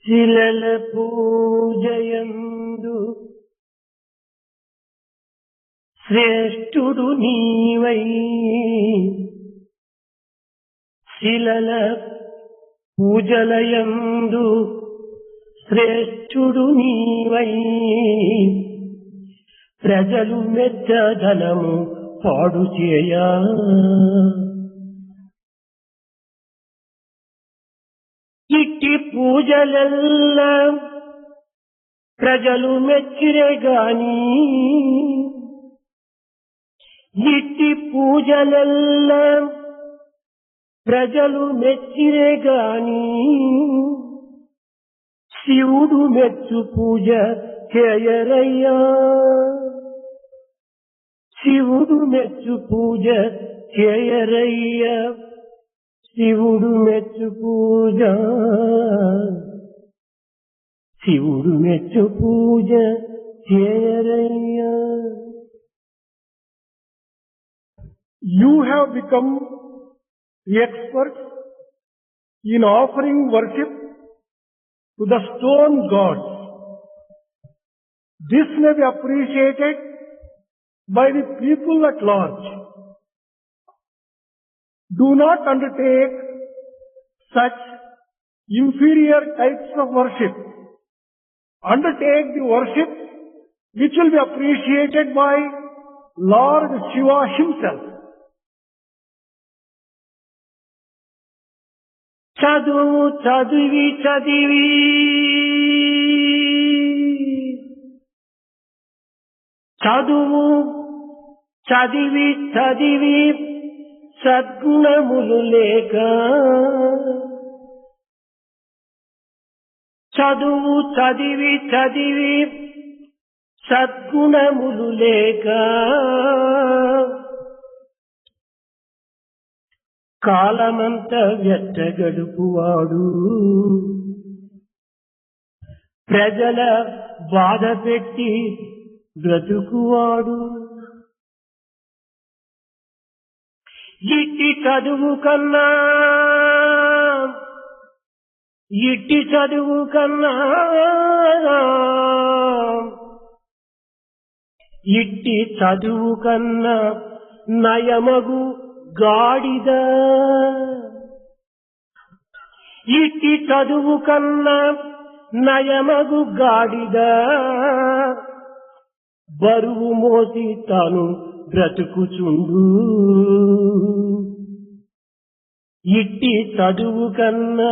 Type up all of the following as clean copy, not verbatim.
శిలల పూజయందు శ్రేష్ఠుడు నీవై, శిలల పూజలయందు శ్రేష్ఠుడు నీవై, ప్రజలు మెచ్చదనము పాడు చేయా. ఇట్టి పూజలెల్ల ప్రజలు మెచ్చిరే గాని, ఇట్టి పూజలెల్ల ప్రజలు మెచ్చిరే గాని, శివుడు మెచ్చు పూజ చేయరయ్యా. శివుడు మెచ్చు పూజ చేయరయ్యా. శివుడు మెచ్చు పూజ, శివుడు మెచ్చు పూజ చేయరయ్యా. You have become the expert in offering worship to the stone gods. This may be appreciated by the people at large. Do not undertake such inferior types of worship. Undertake the worship which will be appreciated by Lord Shiva himself. చదువు చదివి చదివి చదువు చదివి చదివి సద్గుణములు లేక, చదువు చదివి చదివి సద్గుణములు లేక, కాలమంతా వ్యర్థ గడుపువాడు, ప్రజల బాధ పెట్టి బ్రతుకువాడు. ఇట్టి చదువు కన్నా, ఇట్టి చదువు కన్నా, ఇట్టి చదువు కన్నా నయమగు గాడిద, ఇట్టి చదువు కన్నా నయమగు గాడిద, బరువు మోసి తాను బ్రతుకుచుండు. ఇట్టి చదువు కన్నా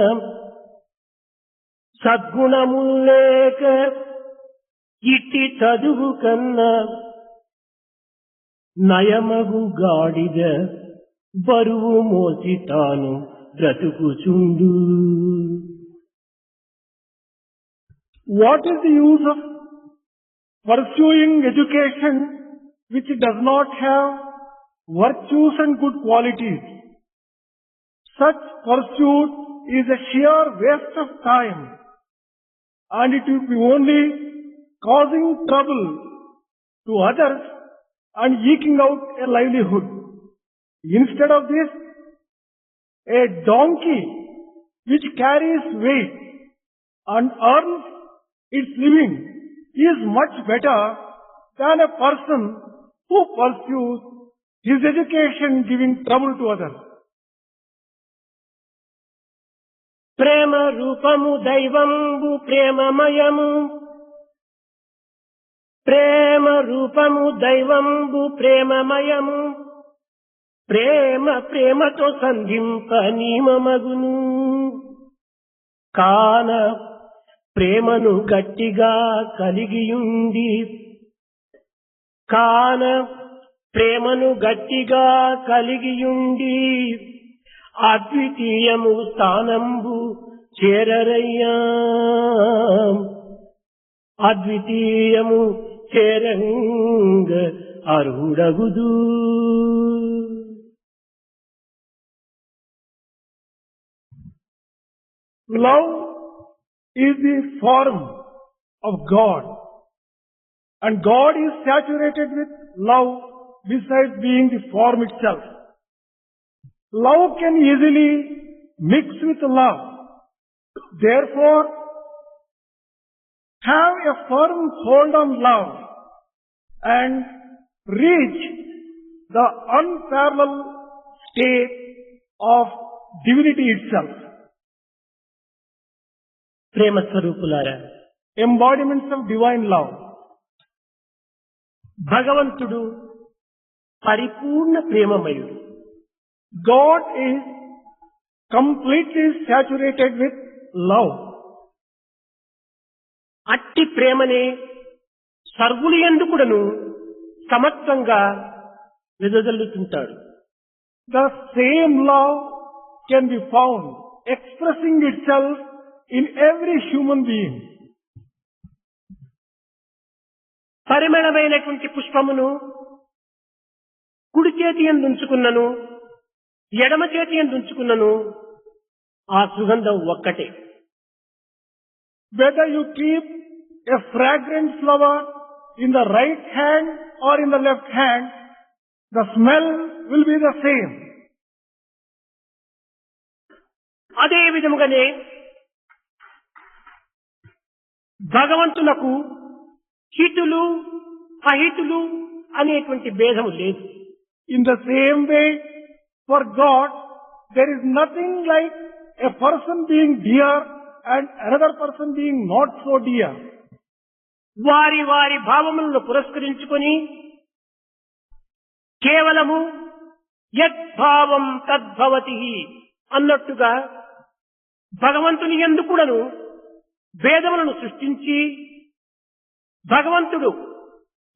సద్గుణములు లేక, ఇట్టి చదువు కన్నా నయమగు గాడిద, బరువు మోసి తాను బ్రతుకుచుండు. What is the use of pursuing education which does not have virtues and good qualities? Such pursuit is a sheer waste of time, and it will be only causing trouble to others and eking out a livelihood. Instead of this, a donkey which carries weight and earns its living is much better than a person who pursues his education giving trouble to others. ప్రేమ రూపము దైవంబు ప్రేమమయము, ప్రేమ రూపము దైవంబు ప్రేమమయము, ప్రేమ ప్రేమతో సంధింప నియమమగును. కాన ప్రేమను గట్టిగా కలిగియుండి, కాన ప్రేమను గట్టిగా కలిగియుండి, అద్వితీయము స్థానంబు చేరరయ్యా. అద్వితీయము చేరంగ అర్హుడగుదు. Love is the form of God, and God is saturated with love besides being the form itself. Love can easily mix with love. Therefore, have a firm hold on love and reach the unparalleled state of divinity itself. ప్రేమ స్వరూపులారా, Embodiments of divine love. భగవంతుడు పరిపూర్ణ ప్రేమమయుడు. God is completely saturated with love. అట్టి ప్రేమనే సర్వులు యందుకుడను సమత్వంగా వెదజల్లుతుంటాడు. The same love can be found expressing itself in every human being. పరిమళమైనటువంటి పుష్పమును కుడి చేతి యందు ఉంచుకున్నను ఎడమ చేతి యందు ఉంచుకున్నను ఆ సుగంధం ఒక్కటే. Whether you keep a fragrant flower in the right hand or in the left hand, the smell will be the same. అదే విధముగానే భగవంతునకు హితులు అహితులు అనేటువంటి భేదము లేదు. In the same way, for God, there is nothing like a person being dear and another person being not so dear. వారి వారి భావములను పురస్కరించుకొని కేవలము యద్భావం తద్భవతి అన్నట్టుగా భగవంతుని యందు కూడాను భేదములను సృష్టించి భగవంతుడు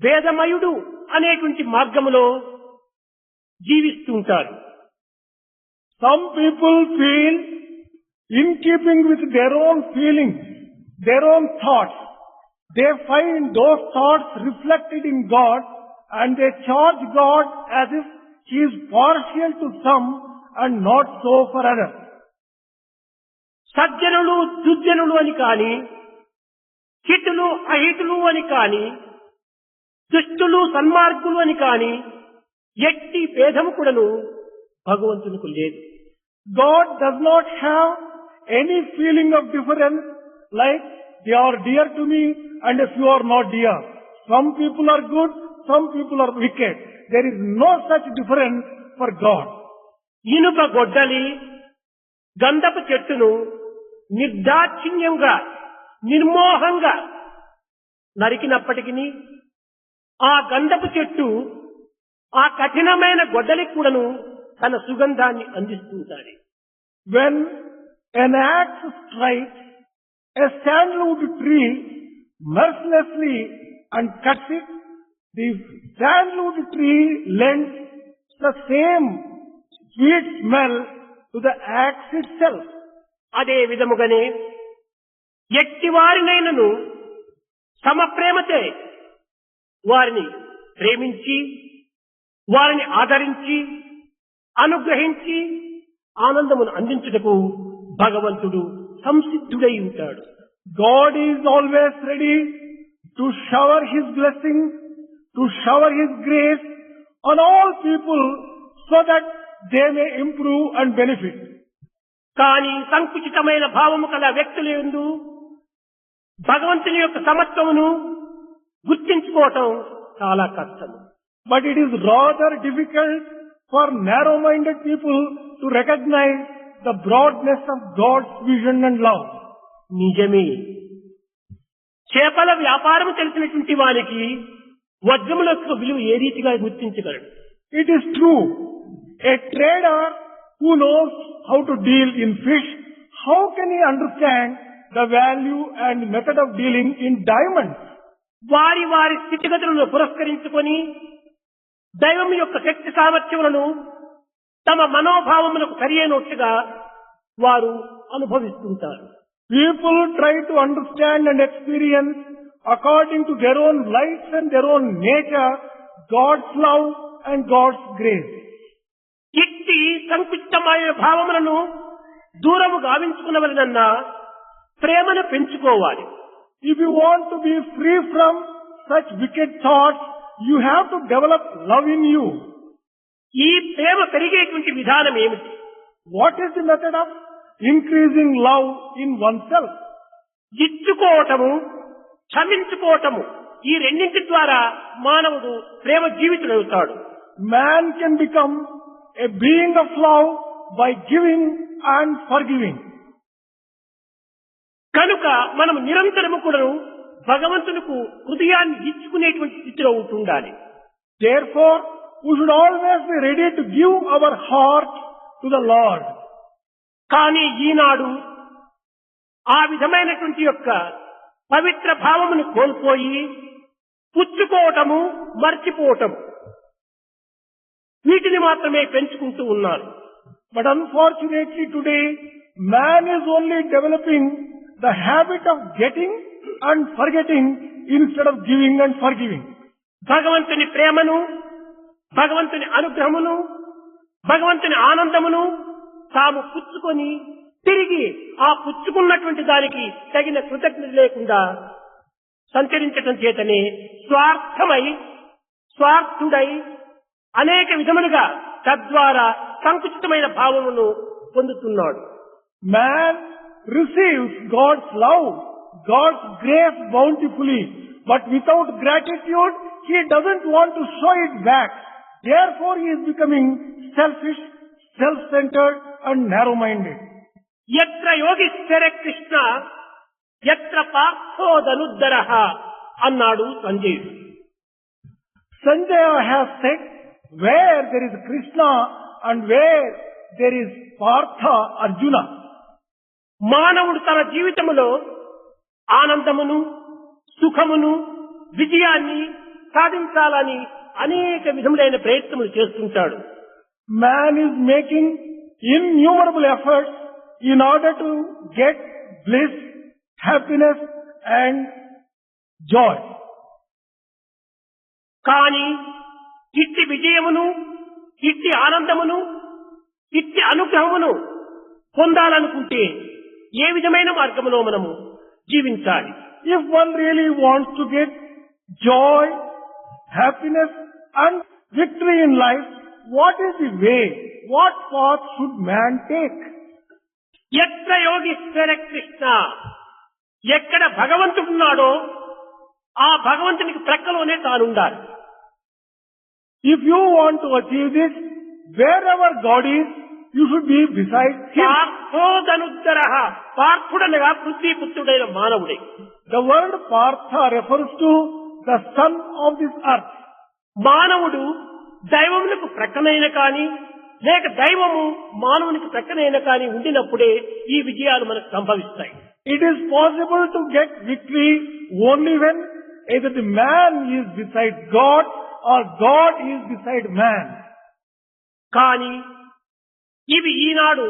భేదమయుడు అనేటువంటి మార్గములో జీవిస్తుంటారు. Some people feel in keeping with their own feelings, their own thoughts. They find those thoughts reflected in God and they charge God as if He is partial to some and not so for others. సజ్జనులు దుర్జనులు అని కాని, హితులు అహితులు అని కాని, దుష్టులు సన్మార్గులు అని కాని ఎట్టి భేదము కూడాను భగవంతునికి లేదు. God does not have any feeling of difference like they are dear to me and a few are not dear. Some people are good, some people are wicked. There is no such difference for God. ఇనుప గొడ్డలి గంధపు చెట్టును నిర్దాక్షిణ్యంగా నిర్మోహంగా నరికినప్పటికీ ఆ గంధపు చెట్టు ఆ కఠినమైన గొడ్డలికి కూడాను తన సుగంధాన్ని అందిస్తుంటాడు. When an axe strikes a sandalwood tree mercilessly and cuts it, the sandalwood tree lends the same sweet smell to the axe itself. అదే విధముగానే ఎట్టి వారినైనను సమప్రేమతే వారిని ప్రేమించి వారిని ఆదరించి అనుగ్రహించి ఆనందమును అందించుటకు భగవంతుడు సంసిద్ధుడై ఉంటాడు. God is always ready to shower His blessings, to shower His grace on all people so that they may improve and benefit. కానీ సంకుచితమైన భావము కల వ్యక్తుల యందు భగవంతుని యొక్క సమత్వమును గుర్తించుకోవటం చాలా కష్టము. But it is rather difficult for narrow-minded people to recognize the broadness of God's vision and love. నిజమే, చేపల వ్యాపారం తెలిసినటువంటి వానికి వజ్రముల యొక్క విలువ ఏ రీతిగా గుర్తించగలడు? It is true. A trader who knows how to deal in fish, how can he understand the value and method of dealing in diamonds? వారి వారి స్థితిగతులను పురస్కరించుకొని దైవం యొక్క శక్తి సామర్థ్యములను తమ మనోభావములకు సరియైనట్టుగా వారు అనుభవిస్తుంటారు. People try to understand and experience according to their own lights and their own nature God's love and God's grace. ఇట్టి సంకుచితమైన భావములను దూరము గావించుకునవలనన్నా ప్రేమను పెంచుకోవాలి. If you want to be free from such wicked thoughts, you have to develop love in you. ఈ ప్రేమ పెరిగేటువంటి విధానం ఏమిటి? What is the method of increasing love in oneself? ఇచ్చుకోవటము క్షమించుకోవటము, ఈ రెండింటి ద్వారా మానవుడు ప్రేమ జీవితుడవుతాడు. Man can become a being of love by giving and forgiving. కనుక మనం నిరంతరము కూడా భగవంతునికి హృదయాన్ని ఇచ్చుకునేటువంటి స్థితిలో ఉంటుండాలి. Therefore, we should always be ready to give our heart to the Lord. కానీ ఈనాడు ఆ విధమైనటువంటి యొక్క పవిత్ర భావమును కోల్పోయి పుచ్చుకోవటము, మర్చిపోవటము వీటిని మాత్రమే పెంచుకుంటూ ఉన్నారు. But unfortunately today, man is only developing the habit of getting and forgetting instead of giving and forgiving. భగవంతుని ప్రేమను, భగవంతుని అనుగ్రహమును, భగవంతుని ఆనందమును తాము పుచ్చుకొని తిరిగి ఆ పుచ్చుకున్నటువంటి దానికి తగిన కృతజ్ఞత లేకుండా సంచరించటం చేతనే స్వార్థుడై అనేక విధములుగా తద్వారా సంకుచితమైన భావమును పొందుతున్నాడు. Man receives God's love, God's grace bountifully, but without gratitude, he doesn't want to show it back. Therefore, he is becoming selfish, self-centered and narrow-minded. యత్ర యోగిశ్చర Krishna యత్ర పార్థోదనుద్దరః అన్నాడు సంజయుడు. Sanjaya has said, where there is Krishna and where there is Partha, Arjuna. మానవుడు తన జీవితములో ఆనందమును, సుఖమును, విజయాన్ని సాధించాలని అనేక విధములైన ప్రయత్నములు చేస్తుంటాడు. Man is making innumerable efforts in order to get bliss, happiness and joy. కానీ ఇట్టి విజయమును, ఇట్టి ఆనందమును, ఇట్టి అనుగ్రహమును పొందాలనుకుంటే ఏ విధమైన మార్గములో మనము జీవించాలి? If one really wants to get joy, happiness and victory in life, what is the way? What path should man take? యత్ర Yogeeshwara Krishna, ఎక్కడ భగవంతుడున్నాడో ఆ భగవంతునికి ప్రక్కలోనే తానుండాలి. If you want to achieve this, wherever God is, you should be beside Him. పార్థోదనుద్దరః, పార్థుడనగా పృథ్వీపుత్రుడైన మానవుడే. The word Partha refers to the son of this earth. మానవుడు దైవములకు ప్రక్కనైన కాని లేక దైవము మానవునికి ప్రక్కనైన కాని ఉండినప్పుడే ఈ విజయాలు మనకు సంభవిస్తాయి. It is possible to get victory only when either the man is beside God or God is beside man. కానీ ఇవి ఈనాడు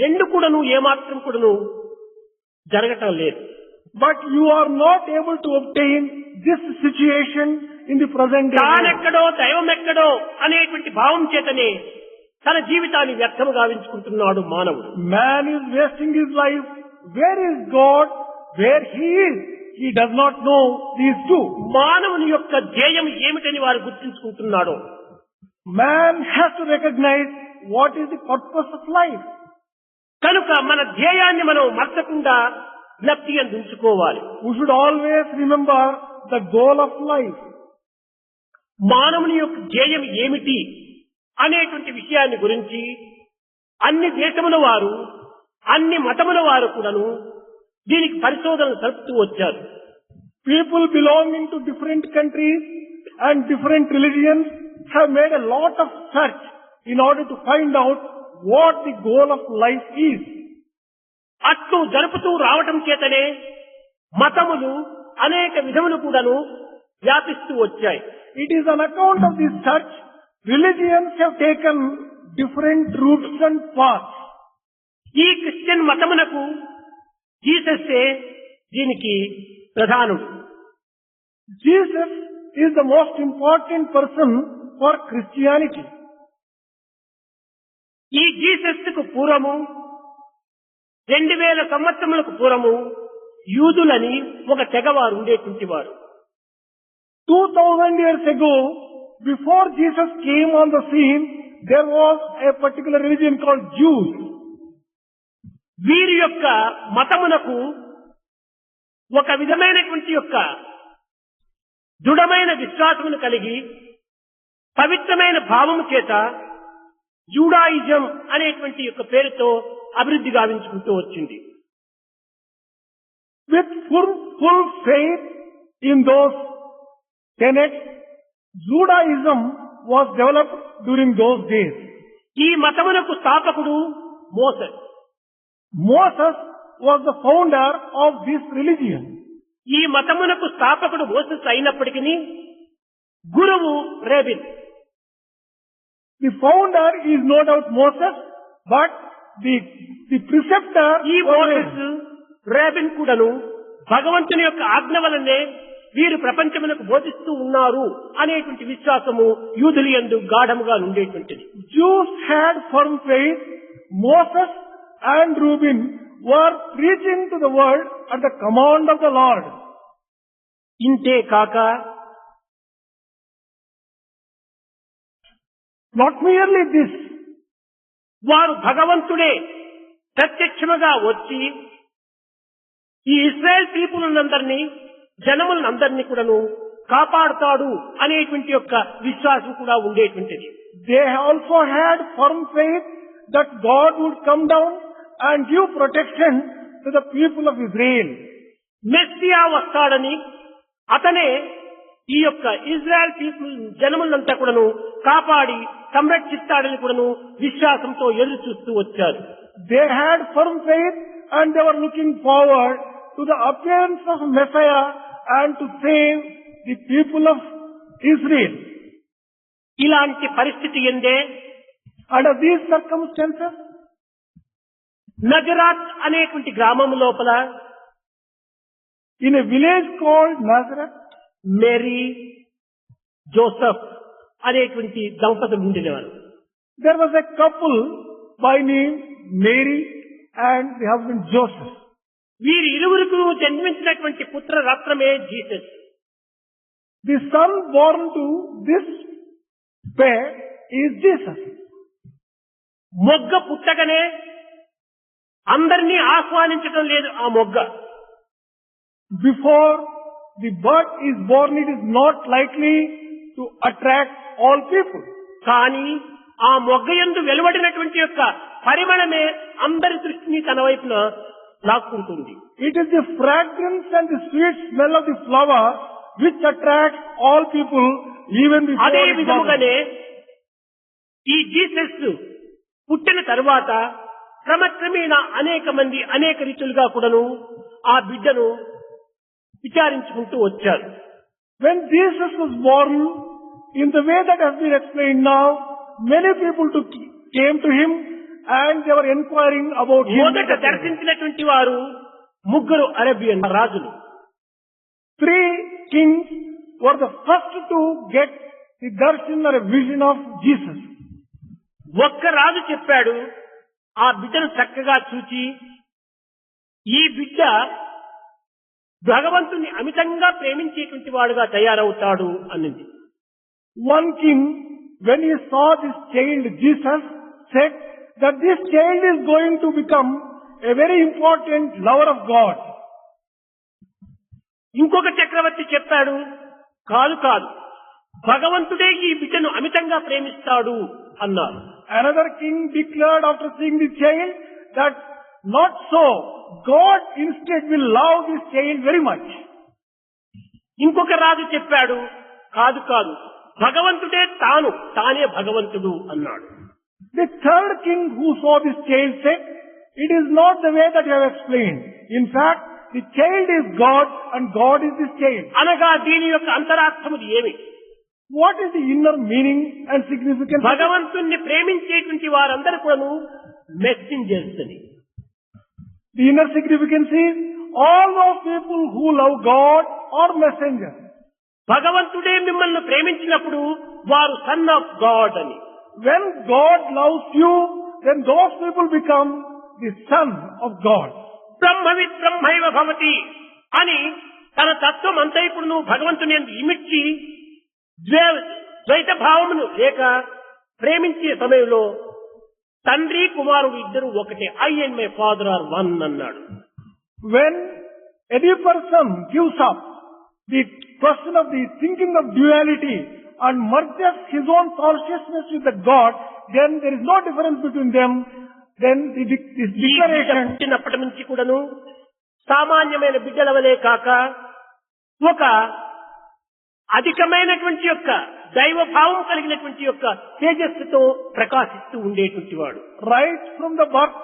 రెండు కూడాను ఏమాత్రం కూడాను జరగటం లేదు. But you are not able to obtain this situation in the present day. తానెక్కడో దైవం ఎక్కడో అనేటువంటి భావం చేతనే తన జీవితాన్ని వ్యర్థము గావించుకుంటున్నాడు మానవుడు. Man is wasting his life. Where is God? Where he is? He does not know these two. మానవుని యొక్క ధ్యేయం ఏమిటని వారు గుర్తించుకుంటున్నాడో. Man has to recognize what is the purpose of life. కనుక మన ధ్యేయాన్ని మనం మర్చకుండా జ్ఞప్తి అందించుకోవాలి. We should always remember the goal of life. మానవుని యొక్క ధ్యేయం ఏమిటి అనేటువంటి విషయాన్ని గురించి అన్ని దేశముల వారు, అన్ని మతముల వారు కూడాను దీనికి పరిశోధనలు జరుపుతూ వచ్చారు. People belonging to different countries and different religions have made a lot of search in order to find out what the goal of life is. అట్లు జరుపుతూ రావటం చేతనే మతములు అనేక విధములు కూడాను వ్యాపిస్తూ వచ్చాయి. It is on account of this search, religions have taken different routes and paths. ఈ Christian మతమునకు జీసస్సే దీనికి ప్రధానుడు. Jesus is the most important person for Christianity. ఈ జీసస్ కు పూర్వము 2000 సంవత్సరములకు పూర్వము యూదులని ఒక తెగవారు ఉండేటువంటి వారు. 2000 years ago, before Jesus came on the scene, there was a particular religion called Jews. వీరి యొక్క మతమునకు ఒక విధమైనటువంటి యొక్క దృఢమైన విశ్వాసమును కలిగి పవిత్రమైన భావము చేత జూడాయిజం అనేటువంటి యొక్క పేరుతో అభివృద్ధి గావించుకుంటూ వచ్చింది. With full faith in those tenets, Judaism was developed during those days. ఈ మతమునకు స్థాపకుడు Moses. Moses was the founder of this religion. ఈ మతమునకు స్థాపకుడు మోసెస్ అయినప్పటికీ గురువు రేబిన్. The founder is no doubt Moses, but the preceptor ఈ was మోసెస్ రేబిన్ కూడాను భగవంతుని యొక్క ఆజ్ఞ వలనే వీరు ప్రపంచమునకు బోధిస్తూ ఉన్నారు అనేటువంటి విశ్వాసము యూదుల యందు గాఢముగా ఉండేటువంటిది. Jews had firm faith. Moses and Reuben were preaching to the world at the command of the Lord. ఇంతే కాక Not merely this, వారు భగవంతుడే ప్రత్యక్షముగా వచ్చి ఈ ఇస్రాయేల్ పీపుల్నందరినీ జనములందరినీ కూడాను కాపాడుతాడు అనేటువంటి యొక్క విశ్వాసం కూడా ఉండేటువంటిది. they also had firm faith that God would come down and give protection to the people of Israel. Messiah వస్తాడని అతనే ఈ యొక్క ఇజ్రాయెల్ పీపుల్ జనములంతా కూడాను కాపాడి సంరక్షిస్తాడని కూడాను విశ్వాసంతో ఎదురు చూస్తూ వచ్చారు. They had firm faith and they were looking forward to the appearance of Messiah and to save the people of Israel. ఇలాంటి పరిస్థితి ఎందే Under these circumstances, నజరాత్ అనేటువంటి గ్రామం లోపల in a village called Nazareth, Mary Joseph అనేటువంటి దంపతులు ఉండేవారు. there was a couple by name Mary and the husband Joseph. వీరి ఇరువురికి జన్మించినటువంటి పుత్ర రత్నమే Jesus. The son born to this pair is Jesus. మొగ్గ పుట్టగానే అందరినీ ఆహ్వానించడం లేదు ఆ మొగ్గ. Before the bud is born, it is not likely to attract all people. కానీ ఆ మొగ్గ యందు వెలువడినటువంటి యొక్క పరిమళమే అందరి దృష్టిని తన వైపున లాక్కుంటుంది. It is the fragrance and the sweet smell of the flower which attracts all people even before అదే it blossoms. విధముగానే ఈ జీసస్ పుట్టిన తరువాత క్రమక్రమేణా అనేక మంది అనేక రీతులుగా కూడాను ఆ బిడ్డను విచారించుకుంటూ వచ్చారు. When Jesus was born, in the way that has been explained now, many people came to him and they were inquiring about him. మొదట దర్శించినటువంటి వారు ముగ్గురు అరేబియన్ రాజులు. 3 kings were the first to get the darshan or a vision of Jesus. ఒక్క రాజు చెప్పాడు ఆ బిడ్డను చక్కగా చూచి ఈ బిడ్డ భగవంతుని అమితంగా ప్రేమించేటువంటి వాడుగా తయారవుతాడు అన్నది. One king, when he saw this child Jesus, said that this child is going to become a very important lover of God. ఇంకొక చక్రవర్తి చెప్పాడు కాదు కాదు భగవంతుడే ఈ బిడ్డను అమితంగా ప్రేమిస్తాడు అన్నారు. Another king declared after seeing the child that not so, God instead will love this child very much. ఇంకొక రాజు చెప్పాడు కాదు కాదు భగవంతుడే తానే భగవంతుడు అన్నాడు. The third king who saw this child said, it is not the way that you have explained. In fact, the child is God and God is this child. అనగా దీని యొక్క అంతరార్థముది ఏమి? What is the inner meaning and significance? భగవంతుణ్ణి ప్రేమించేటువంటి వారందరూ కూడాను messengers అని. The inner significance is all those people who love God are messengers. భగవంతుడే మిమ్మల్ని ప్రేమించినప్పుడు వారు సన్ ఆఫ్ గాడ్ అని. When God loves you, then those people become the son of God. బ్రహ్మవిత్ బ్రహ్మైవ భవతి అని తన తత్వం అంతా ఇప్పుడు భగవంతుని ఇమిడ్చి ద్వైత భావమును లేక ప్రేమించే సమయంలో తండ్రి కుమారుడు ఇద్దరు ఒకటే. I and my father are one అన్నాడు. When any person gives up the question of the thinking of duality and merges his own consciousness with the God, then there is no difference between them. Then this ఈ బిడ్డ declaration, పుట్టినప్పటి నుంచి కూడాను సామాన్యమైన బిడ్డల వలె కాక ఒక అధికమైనటువంటి యొక్క దైవభావం కలిగినటువంటి యొక్క తేజస్సుతో ప్రకాశిస్తూ ఉండేటువంటి వాడు. right from the birth,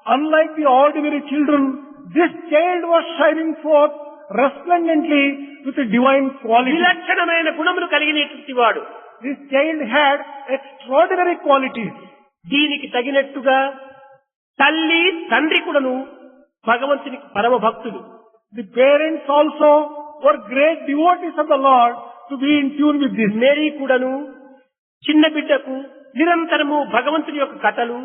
unlike the ordinary children, this child was shining forth resplendently with a divine quality. విలక్షణమైన గుణములు కలిగినటువంటి వాడు. This child had extraordinary qualities. దీనికి తగినట్టుగా తల్లి తండ్రి కూడాను భగవంతునికి పరమ భక్తులు. The parents also were great devotees of the Lord to be in tune with this. Mary కూడాను చిన్న బిడ్డకు నిరంతరము భగవంతుని యొక్క కథలు,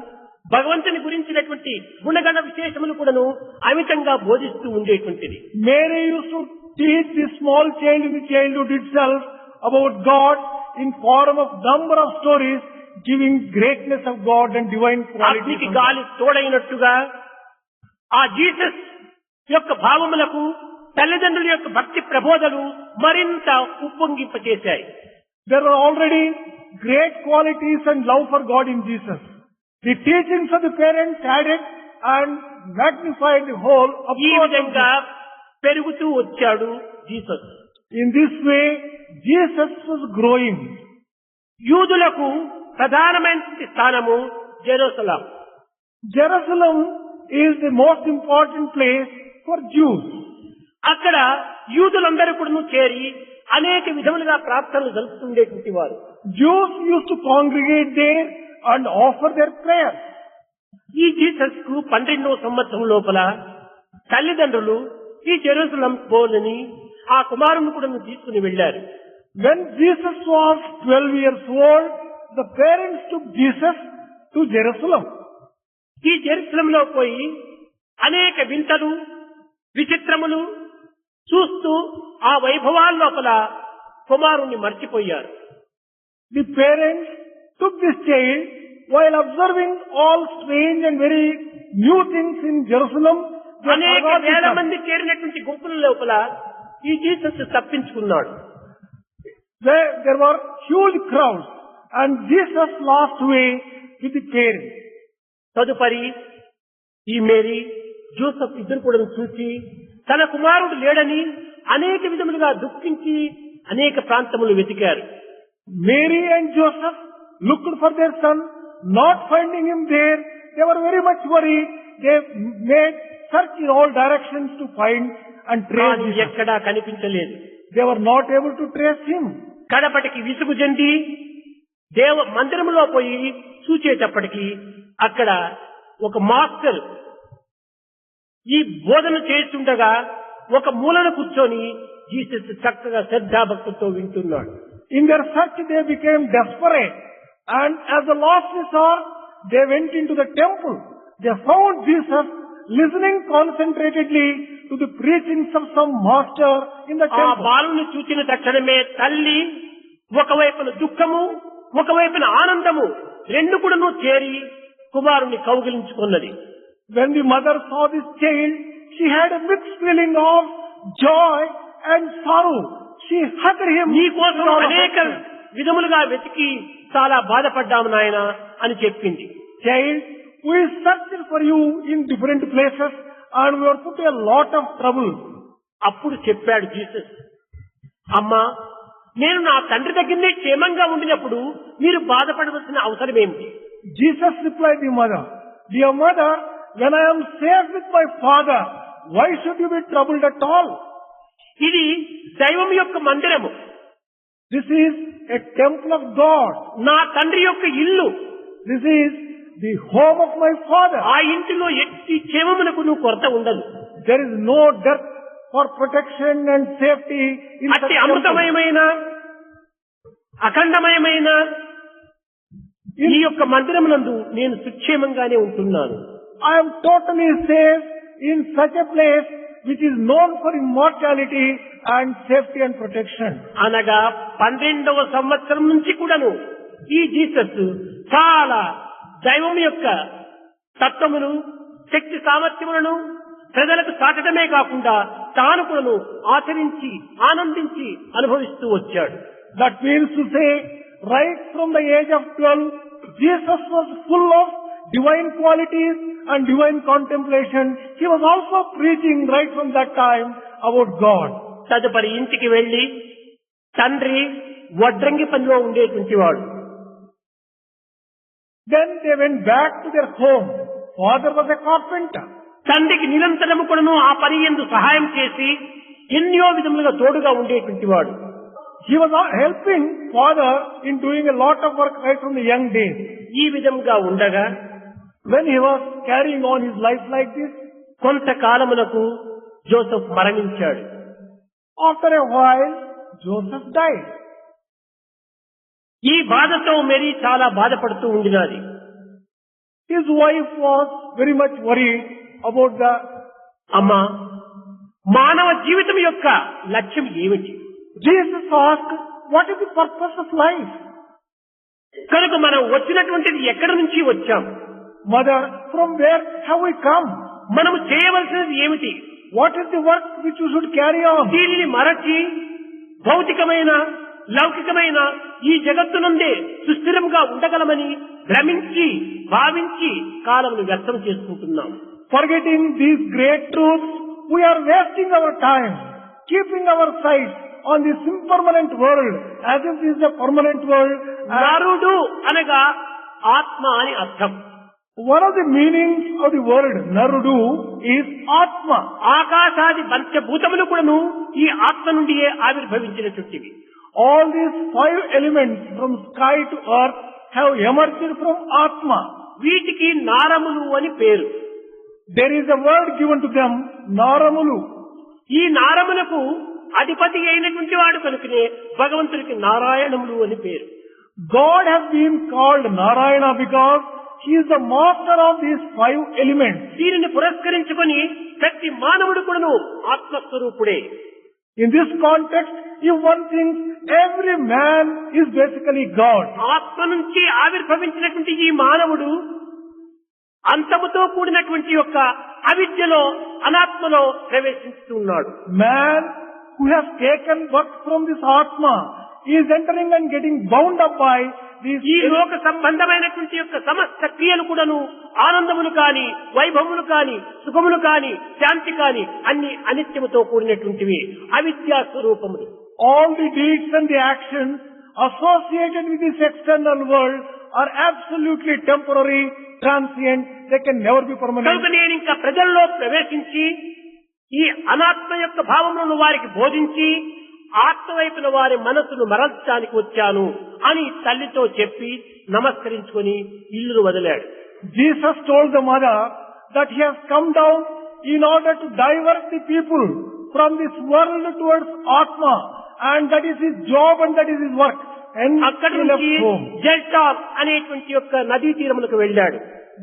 భగవంతుని గురించినటువంటి గుణగణ విశేషములు కూడాను అమితంగా బోధిస్తూ ఉండేటువంటిది. Mary used to teach the small child in the childhood itself about God in form of number of stories, giving greatness of God and divine qualities. అగ్నికి గాలి తోడైనట్టుగా ఆ జీసస్ యొక్క భావములకు తల్లిదండ్రుల యొక్క భక్తి ప్రబోధలు మరింత ఉప్పొంగింపచేశాయి. There are already great qualities and love for God in Jesus. The teachings of the parents added and magnified the whole of ఈ God. విధంగా పెరుగుతూ వచ్చాడు Jesus. In this way, Jesus was growing. యూదులకు ప్రధానమైన స్థానము Jerusalem. Jerusalem is the most important place for Jews. అక్కడ యూదులందరూ కూడా చేరి అనేక విధములుగా ప్రార్థనలు జరుపుతుండేటువంటి వారు. Jews used to congregate there and offer their prayers. ఈ జీసస్ కు 12వ సంవత్సరం లోపల తల్లిదండ్రులు ఈ జెరూసలేం పోలని ఆ కుమారుని కూడా తీసుకుని వెళ్లారు. When Jesus was 12 years old, the parents took Jesus to Jerusalem. ఈ జెరూసలేంలో పోయి అనేక వింతలు విచిత్రములు చూస్తూ ఆ వైభవాల లోపల కుమారుణ్ణి మర్చిపోయారు. The parents took this child while observing all strange and very new things in Jerusalem. They అనేక forgot వేల Jesus. మంది చేరినటువంటి గుంపుల లోపల ఈ జీసస్ తప్పించుకున్నాడు. There were huge crowds and Jesus lost way with the parents. తదుపరి ఈ మేరీ జోసెఫ్ ఇద్దరు కూడా చూసి తన కుమారుడు లేడని అనేక విధములుగా దుఃఖించి అనేక ప్రాంతములు వెతికారు. Mary and Joseph looked for their son, not finding him there. They were very much worried. They made search in all directions to find and trace కానీ Jesus. ఎక్కడా కనిపించలేదు. They were not able to trace him. కడపటికి విసుగు చెంది దేవ మందిరంలో పోయి చూచేటప్పటికి అక్కడ ఒక మాస్టర్ ఈ బోధన చేస్తుండగా ఒక మూలన కూర్చొని జీసస్ చక్కగా శ్రద్ధాభక్తులతో వింటున్నాడు. In their search they became desperate, and as the lost resort they went into the temple. They found Jesus listening concentratedly to the preachings of some master in the ఆ temple. బాలుని చూచిన తక్షణమే తల్లి ఒకవైపున దుఃఖము ఒకవైపున ఆనందము రెండు కూడాను చేరి కుమారుని కౌగిలించుకున్నది. When the mother saw this child, she had a mixed feeling of joy and sorrow. She hugged him. నీ కోసం with all అనేక affection. విధములుగా వెతికి చాలా బాధపడ్డాము నాయన అని చెప్పింది. Child, we searched for you in different places and we were put in a lot of trouble. అప్పుడు చెప్పాడు జీసస్, అమ్మా నేను నా తండ్రి దగ్గరనే క్షేమంగా ఉండినప్పుడు మీరు బాధపడవలసిన అవసరం ఏమిటి? Jesus replied the mother, Dear mother, when I am safe with my father, why should you be troubled at all? ఇది దైవం యొక్క మందిరము, This is a temple of God. నా తండ్రి యొక్క ఇల్లు. This is the home of my father. ఆ ఇంటిలో ఎట్టి క్షేమమునకు నువ్వు కొరత ఉండదు. There is no dearth for protection and safety in such అట్టి temple. అమృతమయమైన అఖండమయమైన ఈ యొక్క మందిరమునందు నేను సుక్షేమంగానే ఉంటున్నాను. I am totally safe in such a place which is known for immortality and safety and protection. అనగా 12వ సంవత్సరం నుంచి కూడాను ఈ జీసస్ చాలా దైవం యొక్క తత్వమును శక్తి సామర్థ్యములను ప్రజలకు చాటడమే కాకుండా తాను కూడాను ఆచరించి ఆనందించి అనుభవిస్తూ వచ్చాడు. That means to say, right from the age of 12, Jesus was full of divine qualities and divine contemplation. He was also preaching right from that time about God. తదుపరి ఇంటికి వెళ్లి తండ్రి వడ్రంగి పనిలో ఉండేటువంటి వాడు. Then they went back to their home. Father was a carpenter. తండ్రికి నిరంతరము కూడాను ఆ పని యందు సహాయం చేసి ఎన్నో విధములుగా తోడుగా ఉండేటువంటి వాడు. He was helping father in doing a lot of work right from the young days. ఈ విధంగా ఉండగా When he was carrying on his life like this, కొంతకాలమునకు జోసెఫ్ మరణించాడు. after a while, Joseph died. ఈ బాధతో మేరీ చాలా బాధపడుతూ ఉండినది. His wife was very much worried about the... అమ్మా, మానవ జీవితం యొక్క లక్ష్యం ఏమిటి? Jesus asked, what is the purpose of life? కనుక మనం వచ్చినటువంటిది ఎక్కడి నుంచి వచ్చాం? Mother, from where have we come? మనము చేయవలసినది ఏమిటి? What is the work which you should carry on? దీనిని మరచి భౌతికమైన లౌకికమైన ఈ జగత్తు నుండే సుస్థిరంగా ఉండగలమని భ్రమించి భావించి కాలమును వ్యర్థం చేసుకుంటున్నాం. Forgetting these great truths, we are wasting our time, keeping our sight on this impermanent world as if this is a permanent world. నరుడు అనగా ఆత్మ అని అర్థం. One of the meanings of the word Narudu is Atma. ఆకాశాది పంచభూతములు కూడాను ఈ ఆత్మ నుండియే ఆవిర్భవించినటువంటివి. All these 5 elements from sky to earth have emerged from Atma. వీటికి నారములు అని పేరు. There is a word given to them, Naramulu. ఈ నారములకు అధిపతి అయినటువంటి వాడు కనుకనే భగవంతుడికి నారాయణములు అని పేరు. God has been called Narayana because He is the master of these 5 elements. దీనిని పురస్కరించుకొని ప్రతి మానవుడు కూడాను ఆత్మస్వరూపుడే. In this context, if one thinks every man is basically God. ఆత్మ నుంచి ఆవిర్భవించినటువంటి ఈ మానవుడు అంతముతో కూడినటువంటి యొక్క అవిద్యలో అనాత్మలో ప్రవేశిస్తున్నాడు. Man who has taken birth from this Atma is entering and getting bound up by these... ఈ లోక సంబంధమైనటువంటి యొక్క సమస్త క్రియలు కూడాను ఆనందములు కాని, వైభవములు కాని, సుఖములు కాని, శాంతి కాని అన్ని అనిత్యముతో కూడినటువంటివి, అవిద్యా స్వరూపములు. All the deeds and the actions associated with this external world are absolutely temporary, transient, they can never be permanent. కనుక నేను ఇంకా ప్రజల్లో ప్రవేశించి ఈ అనాత్మ యొక్క భావములను వారికి బోధించి ఆత్మ వైపున వారి మనసును మరల్చడానికి వచ్చాను అని తల్లితో చెప్పి నమస్కరించుకొని ఇల్లు వదిలాడు. Jesus told the mother that he has come down in order to divert the people from this world towards Atma, and that is his job and that is his work. And అక్కడి he left నుంచి home. జల్టాన్ అనేటువంటి యొక్క నదీ తీరములకు వెళ్ళాడు.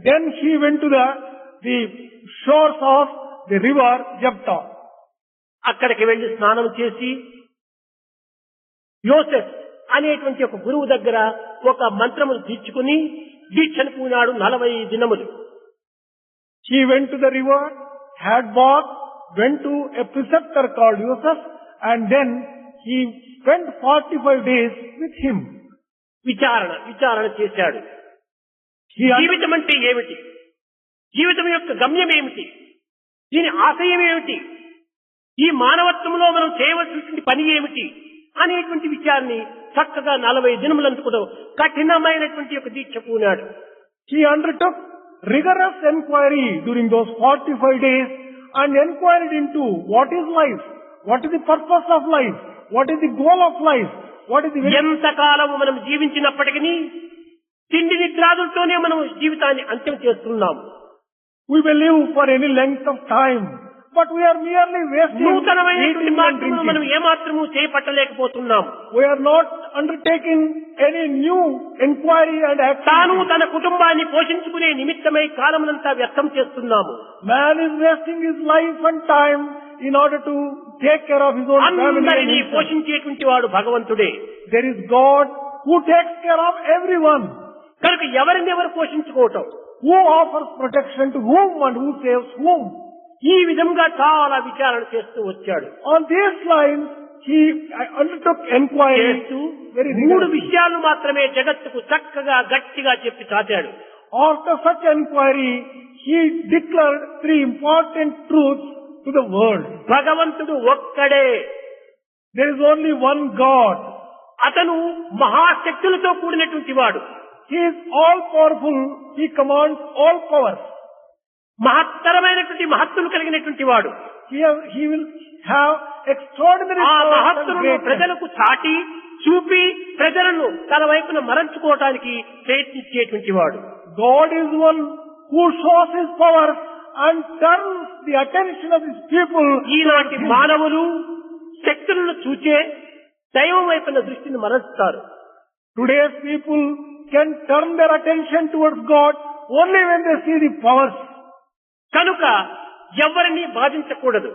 Then he went to the shores of the river Jephtha. అక్కడికి వెళ్లి స్నానం చేసి యోసెఫ్ అనేటువంటి ఒక గురువు దగ్గర ఒక మంత్రమును తీర్చుకుని దీక్షను పూనాడు 40 దినములు. He went to the river, had bath, went to a preceptor called Joseph, and then he spent 45 days with him. విచారణ చేశాడు. జీవితం అంటే ఏమిటి? జీవితం యొక్క గమ్యం ఏమిటి? దీని ఆశయం ఏమిటి? ఈ మానవత్వంలో మనం చేయవలసినటువంటి పని ఏమిటి అనేటువంటి విచారాన్ని చక్కగా 40 దినములందు కూడా కఠినమైనటువంటి ఒక దీక్ష పూనాడు. He undertook rigorous enquiry during those 45 days and inquired into what is life, what is the purpose of life, what is the goal of life, what is the... ఎంతకాలము మనం జీవించినప్పటికీ తిండి నిద్రాదులతోనే మనం జీవితాన్ని అంత్యం చేస్తున్నాం. We will live for any length of time, but we are merely wasting నూతనమైనటువంటి eating and మార్గమును మనం drinking. ఏమాత్రము చేపట్టలేకపోతున్నాం. We are not undertaking any new inquiry and తాను activity. తన కుటుంబాన్ని పోషించుకునే నిమిత్తమై కాలమునంతా వ్యర్థం చేస్తున్నాము. Man is wasting his life and time in order to take care of his own family and అందరినీ himself. పోషించేటువంటి వాడు భగవంతుడే. There is God who takes care of everyone, కనుక ఎవరిని ఎవరు పోషించుకోవటం? who offers protection to whom and who saves whom. ఈ విధంగా చాలా విచారణ చేస్తూ వచ్చాడు. On these lines, he undertook inquiry. చేస్తూ very 3 rigorously. విషయాలు మాత్రమే జగత్తుకు చక్కగా గట్టిగా చెప్పి చాటాడు. After such inquiry, he declared 3 important truths to the world. భగవంతుడు ఒక్కడే, There is only one God. అతను మహాశక్తులతో కూడినటువంటి వాడు, He is all powerful. He commands all powers. మహత్తరమైనటువంటి మహత్తులు కలిగినటువంటి వాడు. He will have extraordinary ఆ powers and మహత్తులను greatness. ప్రజలకు చాటి చూపి ప్రజలను తన వైపున మరల్చుకోవటానికి ప్రయత్నించేటువంటి వాడు. God is one who shows his power and turns the attention of his people. ఈనాటి మానవులు శక్తులను చూచే దైవం వైపున దృష్టిని మరల్చుతారు. Today's people can turn their attention towards God only when they see the powers. కనుక ఎవరిని బాధించకూడదు.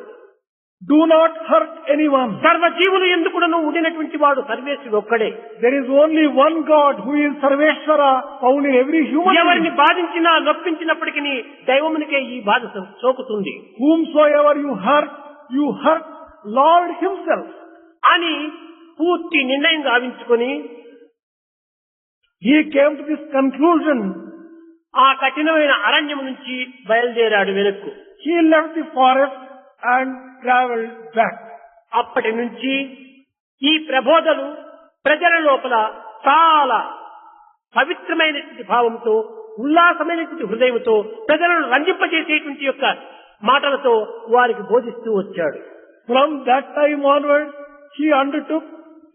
Do not hurt anyone. సర్వజీవులు ఎందుకును ఉండినటువంటి వాడు సర్వేశ్వరుడు ఒక్కడే. There is only one God who is Sarveshwara found in every human ఎవరిని being. బాధించినా నొప్పించినప్పటికీ దైవమునికే ఈ బాధ సోకుతుంది Whomsoever you hurt Lord himself. అని పూర్తి నిర్ణయం గావించుకొని He came to this conclusion. ఆ కఠినమైన అరణ్యం నుంచి బయలుదేరాడు వెనక్కు. He left the forest and traveled back. అప్పటి నుంచి ఈ ప్రబోధలు ప్రజల లోపల చాలా పవిత్రమైనటువంటి భావంతో, ఉల్లాసమైనటువంటి హృదయంతో, ప్రజలను రంజింపజేసేటువంటి యొక్క మాటలతో వారికి బోధిస్తూ వచ్చాడు. From that time onwards, he undertook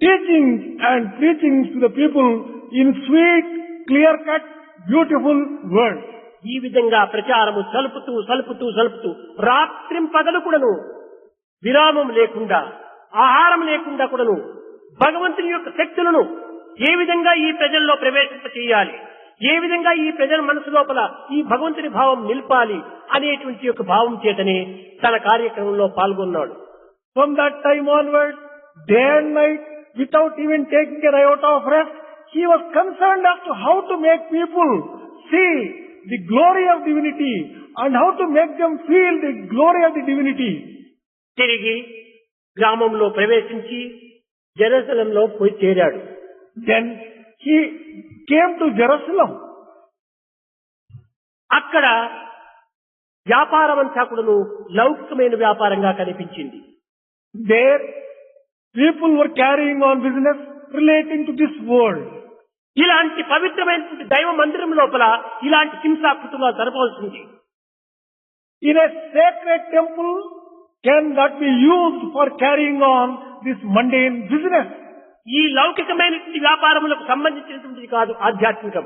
teachings and preachings to the people in sweet, clear-cut, beautiful words. ఈ విధంగా ప్రచారము సలుపుతూ రాత్రింపగలు కూడాను విరామం లేకుండా, ఆహారం లేకుండా కూడాను భగవంతుని యొక్క శక్తులను ఏ విధంగా ఈ ప్రజల్లో ప్రవేశింప చేయాలి, ఏ విధంగా ఈ ప్రజల మనసు లోపల ఈ భగవంతుని భావం నిలపాలి అనేటువంటి యొక్క భావం చేతనే తన కార్యక్రమంలో పాల్గొన్నాడు. From that time onwards, day and night, without even taking an iota of rest, he was concerned as to how to make people see the glory of divinity and how to make them feel the glory of the divinity. తిరిగి గ్రామంలో ప్రవేశించి జెరూసలంలో పోయి చేరాడు. Then he came to Jerusalem. అక్కడ వ్యాపారమంతా కూడాను లౌకికమైన వ్యాపారంగా కనిపించింది. There, people were carrying on business relating to this world. ఇలాంటి పవిత్రమైనటువంటి దైవ మందిరం లోపల ఇలాంటి హింసాకృతులు జరపవలసింది. In a sacred temple, can that be used for carrying on this mundane business? ఈ లౌకికమైనటువంటి వ్యాపారములకు సంబంధించినటువంటిది కాదు ఆధ్యాత్మికం.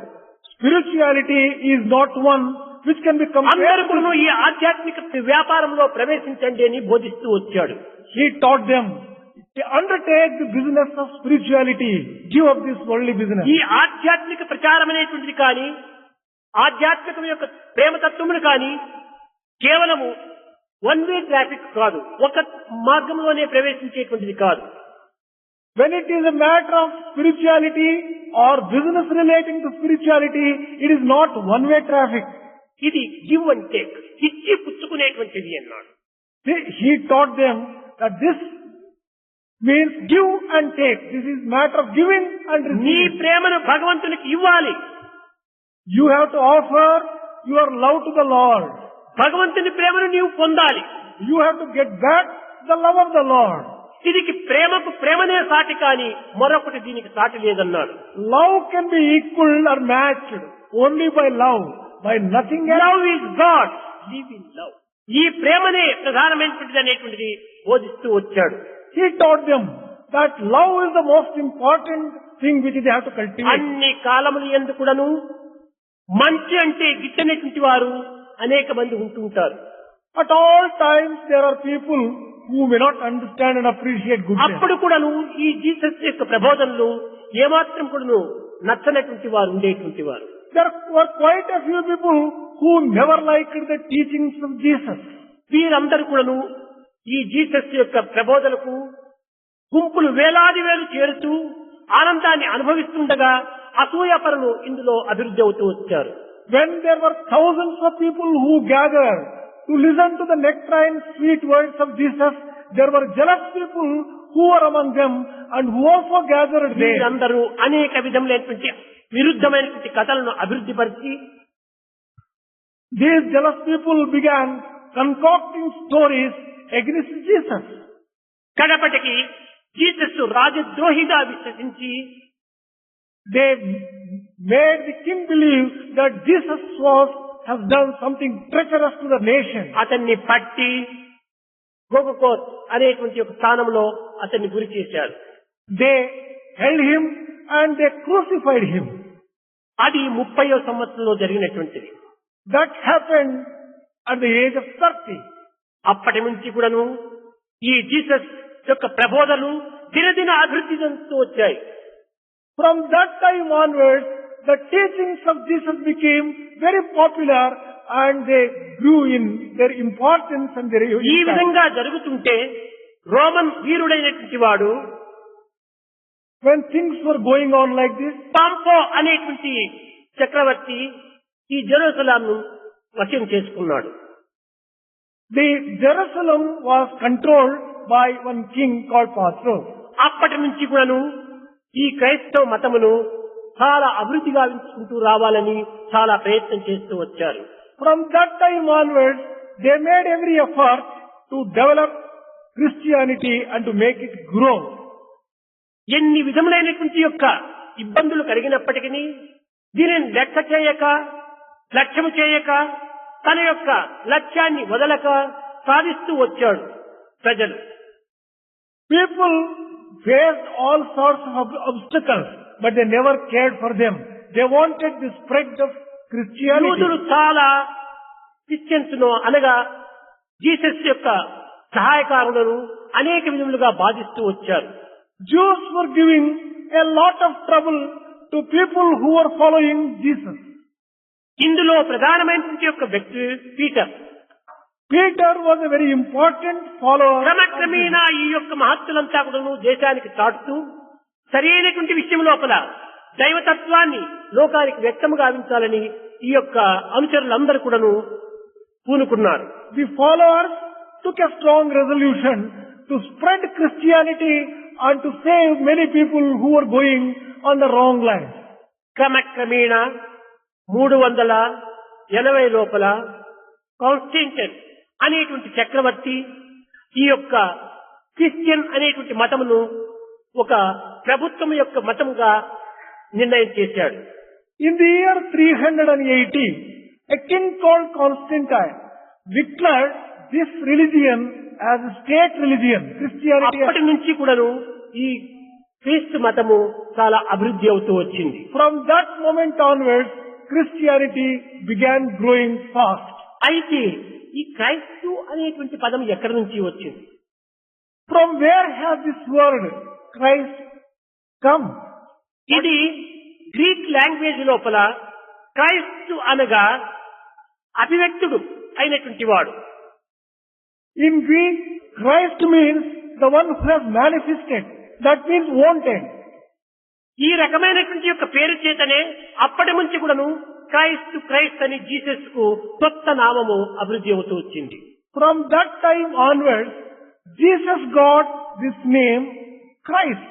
Spirituality is not one which can be compared అందరూ to. కూడాను ఈ ఆధ్యాత్మిక వ్యాపారంలో ప్రవేశించండి అని బోధిస్తూ వచ్చాడు. He taught them to undertake the business of spirituality, give up this worldly business. ఈ ఆధ్యాత్మిక ప్రచారం అనేటువంటిది కానీ, ఆధ్యాత్మికం యొక్క ప్రేమతత్వమును కానీ కేవలము వన్ వే ట్రాఫిక్ కాదు, ఒక మార్గంలోనే ప్రవేశించేటువంటిది కాదు. When it is a matter of spirituality or business relating to spirituality, it is not one-way traffic. ఇది గివ్ అండ్ టేక్, ఇచ్చి పుచ్చుకునేటువంటిది అన్నాడు. He taught them that this means give and take. This is matter of giving and నీ receiving. ప్రేమను భగవంతునికి ఇవ్వాలి, You have to offer your love to the Lord. భగవంతుని ప్రేమను నీవు పొందాలి. You have to get back the love of the Lord. దీనికి ప్రేమకు ప్రేమనే సాటి కాని మరొకటి దీనికి సాటి లేదన్నాడు. Love can be equal or matched only by love, by nothing else. Love is God, live in love. ఈ ప్రేమనే ప్రధానమైనటువంటిది అనేటువంటిది బోధిస్తూ వచ్చాడు. He taught them that love is the most important thing which they have to cultivate. అన్ని కాలములు ఎందుకుడను మంచి అంటే గిట్టనేటువంటి వారు అనేక మంది ఉంటుంటారు. At all times there are people who may not understand and appreciate goodness. అప్పుడు కూడాను ఈ జీసస్ యొక్క ప్రబోధనలు ఏమాత్రం కూడాను నచ్చనటువంటి వారు ఉండేటువంటి వారు. There were quite a few people who never liked the teachings of Jesus. వీరందరూ కూడాను ఈ జీసస్ యొక్క ప్రబోధనకు గుంపులు వేలాది వేలు చేరుతూ ఆనందాన్ని అనుభవిస్తుండగా అసూయపరులు ఇందులో అభివృద్ధి అవుతూ వచ్చారు. When there were thousands of people who gathered to listen to the nectarine sweet words of Jesus, there were jealous people who were among them and who also gathered there. వీరందరూ అనేక విధములైనటువంటి విరుద్ధమైనటువంటి కథలను అభివృద్ధి పరిచి These jealous people began concocting stories against Jesus. కడపటికి Jesus రాజద్రోహిగా విశ్వసించి They made the king believe that Jesus has done something treacherous to the nation. అతన్ని పట్టి గోగోత్ అనేటువంటి ఒక స్థానంలో అతన్ని గురి చేశారు. They held him and they crucified him. అది 30వ సంవత్సరంలో జరిగినటువంటిది. That happened at the age of 30. అప్పటి నుంచి కూడాను ఈ జీసస్ యొక్క ప్రబోధనలు దినదిన అభివృద్ధి చెందుతూ వచ్చాయి. From that time onwards, the teachings of Jesus became very popular and they grew in their importance and their ఈ impact. విధంగా జరుగుతుంటే రోమన్ వీరుడైనటువంటి వాడు When things were going on like this, పాంపో అనేటువంటి చక్రవర్తి ఈ జెరూసలేంను వశం చేసుకున్నాడు. the Jerusalem was controlled by one king called Patro. అప్పటి నుంచి కూడాను ఈ క్రైస్తవ మతమును చాలా అభివృద్ధి గావించుకుంటూ రావాలని చాలా ప్రయత్నం చేస్తూ వచ్చారు. From that time onwards, they made every effort to develop Christianity and to make it grow. ఎన్ని విధములైనటువంటి యొక్క ఇబ్బందులు కలిగినప్పటికీ దీనిని లెక్క చేయక లక్ష్యము చేయక తన యొక్క లక్ష్యాన్ని వదలక సాధిస్తూ వచ్చాడు ప్రజలు. People faced all sorts of obstacles, but they never cared for them. They wanted the spread of Christianity. యూదులు చాలా క్రిస్టియన్స్ ను అనగా జీసస్ యొక్క సహాయకారులను అనేక విధములుగా బాధిస్తూ వచ్చారు. Jews were giving a lot of trouble to people who were following Jesus. ఇందులో ప్రధానమైనటువంటి యొక్క వ్యక్తి Peter. Peter was a very important follower. క్రమక్రమేణా ఈ యొక్క మహత్తులంతా కూడాను దేశానికి చాటుతూ సరైనటువంటి విషయం లోపల దైవతత్వాన్ని లోకానికి వ్యక్తము గావించాలని ఈ యొక్క అనుచరులందరూ కూడాను పూనుకున్నారు. The followers took a strong resolution to spread Christianity and to save many people who were going on the wrong line. క్రమక్రమేణా 380 లోపల కాన్స్టెంటైన్ అనేటువంటి చక్రవర్తి ఈ యొక్క క్రిస్టియన్ అనేటువంటి మతమును ఒక ప్రభుత్వం యొక్క మతంగా నిర్ణయం చేశాడు. In the year 380, a king called Constantine declared this religion as a state religion, Christianity. అప్పటి నుంచి కూడాను ఈ క్రీస్తు మతము చాలా అభివృద్ధి అవుతూ వచ్చింది. From that moment onwards, Christianity began growing fast. అయితే ఈ క్రైస్తు అనేటువంటి పదం ఎక్కడి నుంచి వచ్చింది? From where has this word Christ come? ఇది గ్రీక్ లాంగ్వేజ్ లోపల క్రైస్తు అనగా అభివ్యక్తుడు అయినటువంటి వాడు. In Greek, Christ means the one who has manifested. That means wanted. ఈ రకమైనటువంటి యొక్క పేరు చేతనే అప్పటి నుంచి కూడాను క్రైస్ట్ అని జీసస్ కు కొత్త నామము అభివృద్ధి అవుతూ వచ్చింది. From that time onwards, Jesus got this name Christ.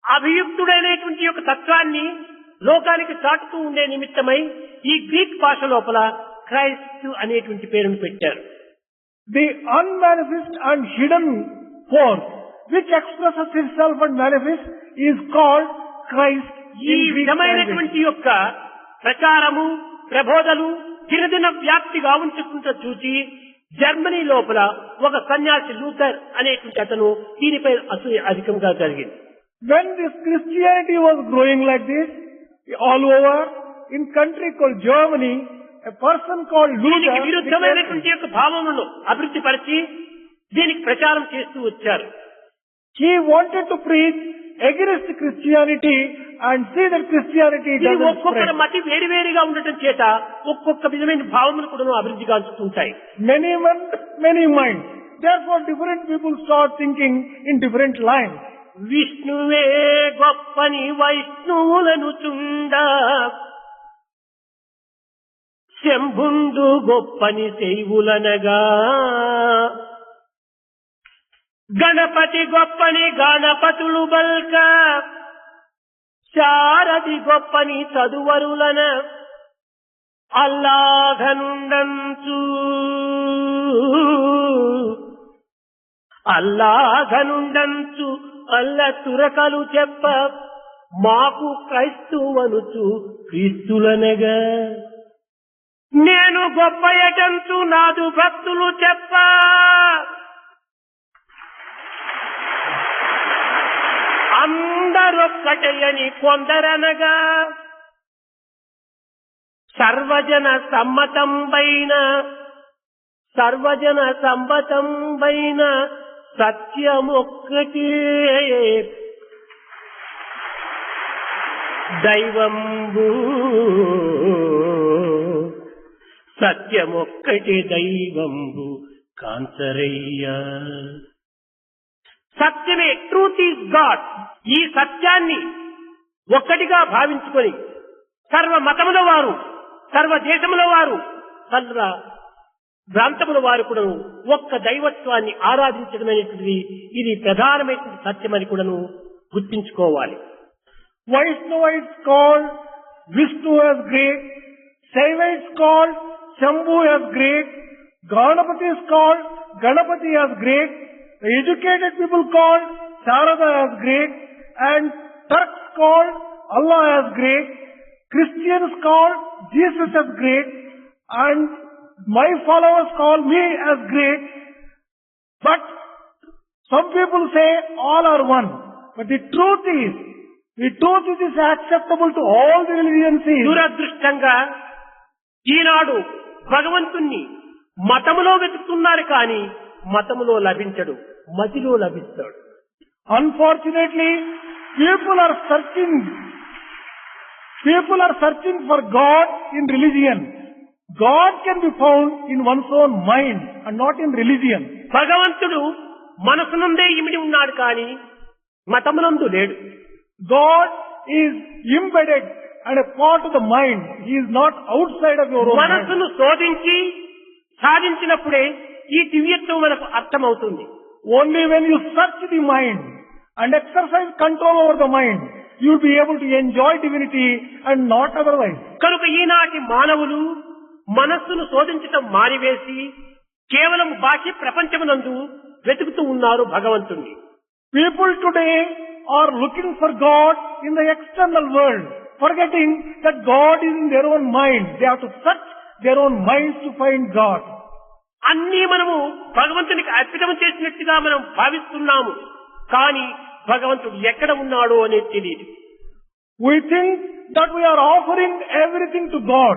అభియుక్తుడైనటువంటి యొక్క తత్వాన్ని లోకానికి చాటుతూ ఉండే నిమిత్తమై ఈ గ్రీక్ భాష లోపల క్రైస్తు అనేటువంటి పేరును పెట్టారు. The unmanifest and hidden force which expresses itself and manifests is called Christ. ఈ విధమైనటువంటి యొక్క ప్రచారము ప్రబోధలు దినదిన వ్యాప్తి గావించుకుంటూ చూసి జర్మనీ లోపల ఒక సన్యాసి లూథర్ అనేటువంటి అతను దీనిపై అసూయ అధికంగా జరిగింది. When this Christianity was growing like this all over in country called Germany, a person called దీనికి Luther విరుద్ధమైనటువంటి యొక్క భావములను అభివృద్ధి పరిచి దీనికి ప్రచారం చేస్తూ వచ్చారు. he wanted to preach against Christianity and see that Christianity ఇది doesn't ఒక్కొక్కరి spread. మతి వేరువేరుగా ఉండటం చేత ఒక్కొక్క విధమైన భావములు కూడా అభివృద్ధి గాంచుతుంటాయి. Many men, many minds. Therefore different people start thinking in different lines. విష్ణువే గొప్పని వైష్ణవులను చుండ శంభుండు గొప్పని శైవులనగా గణపతి గొప్పని గణపతులు బల్క శారది గొప్పని చదువరులన అల్లాఘనుండంచు అల్ల తురకలు చెప్ప మాకు క్రైస్తువనుచు క్రీస్తులనగా నేను గొప్ప ఎటంచు నాదు భక్తులు చెప్ప అందరొక్కటయని కొందరనగా సర్వజన సమ్మతంబైన సత్యమొక్కటే దైవంబు సత్యమొక్కటే దైవంబు కాంచరయ్యా. సత్యమే, ట్రూత్ ఈజ్ గాడ్. ఈ సత్యాన్ని ఒక్కటిగా భావించుకొని సర్వ మతముల వారు, సర్వ దేశముల వారు, సర్వ ప్రాంతముల వారు కూడా ఒక్క దైవత్వాన్ని ఆరాధించడమైనటువంటిది ఇది ప్రధానమైనటువంటి సత్యమని కూడాను గుర్తించుకోవాలి. Vaishnava is called Vishnu as great, Shaiva is called Shambhu as great, Ganapati is called Ganapati as great, the educated people called Sharada as great, and Turks called Allah as great, Christians called Jesus as great, and my followers call me as great. But some people say all are one. But the truth is acceptable to all the religions. దురదృష్టంగా ఈనాడు భగవంతుణ్ణి మతములో వెతుకుతున్నారు కానీ మతములో లభించడు, మతిలో లభిస్తాడు. Unfortunately, people are searching for God in religion. God can be found in one's own mind and not in religion. భగవంతుడు మనసునందే ఇమిడి ఉన్నాడు కానీ మతమునందు లేడు. God is embedded and a part of the mind. He is not outside of your own mind. మనసును శోధించి సాధించినప్పుడే ఈ దివ్యత్వం మనకు అర్థమవుతుంది. Only when you search the mind and exercise control over the mind, you will be able to enjoy divinity and not otherwise. కనుక ఈనాటి మానవులు మనస్సును శోధించటం మానివేసి కేవలం బాహ్య ప్రపంచమునందు వెతుకుతూ ఉన్నారు భగవంతుణ్ణి. People today are looking for God in the external world, forgetting that God is in their own mind. They have to search their own minds to find God. అన్నీ మనము భగవంతునికి అర్పితం చేసినట్టుగా మనం భావిస్తున్నాము, కానీ భగవంతుడు ఎక్కడ ఉన్నాడో అనేది తెలియదు. We think that we are offering everything to God,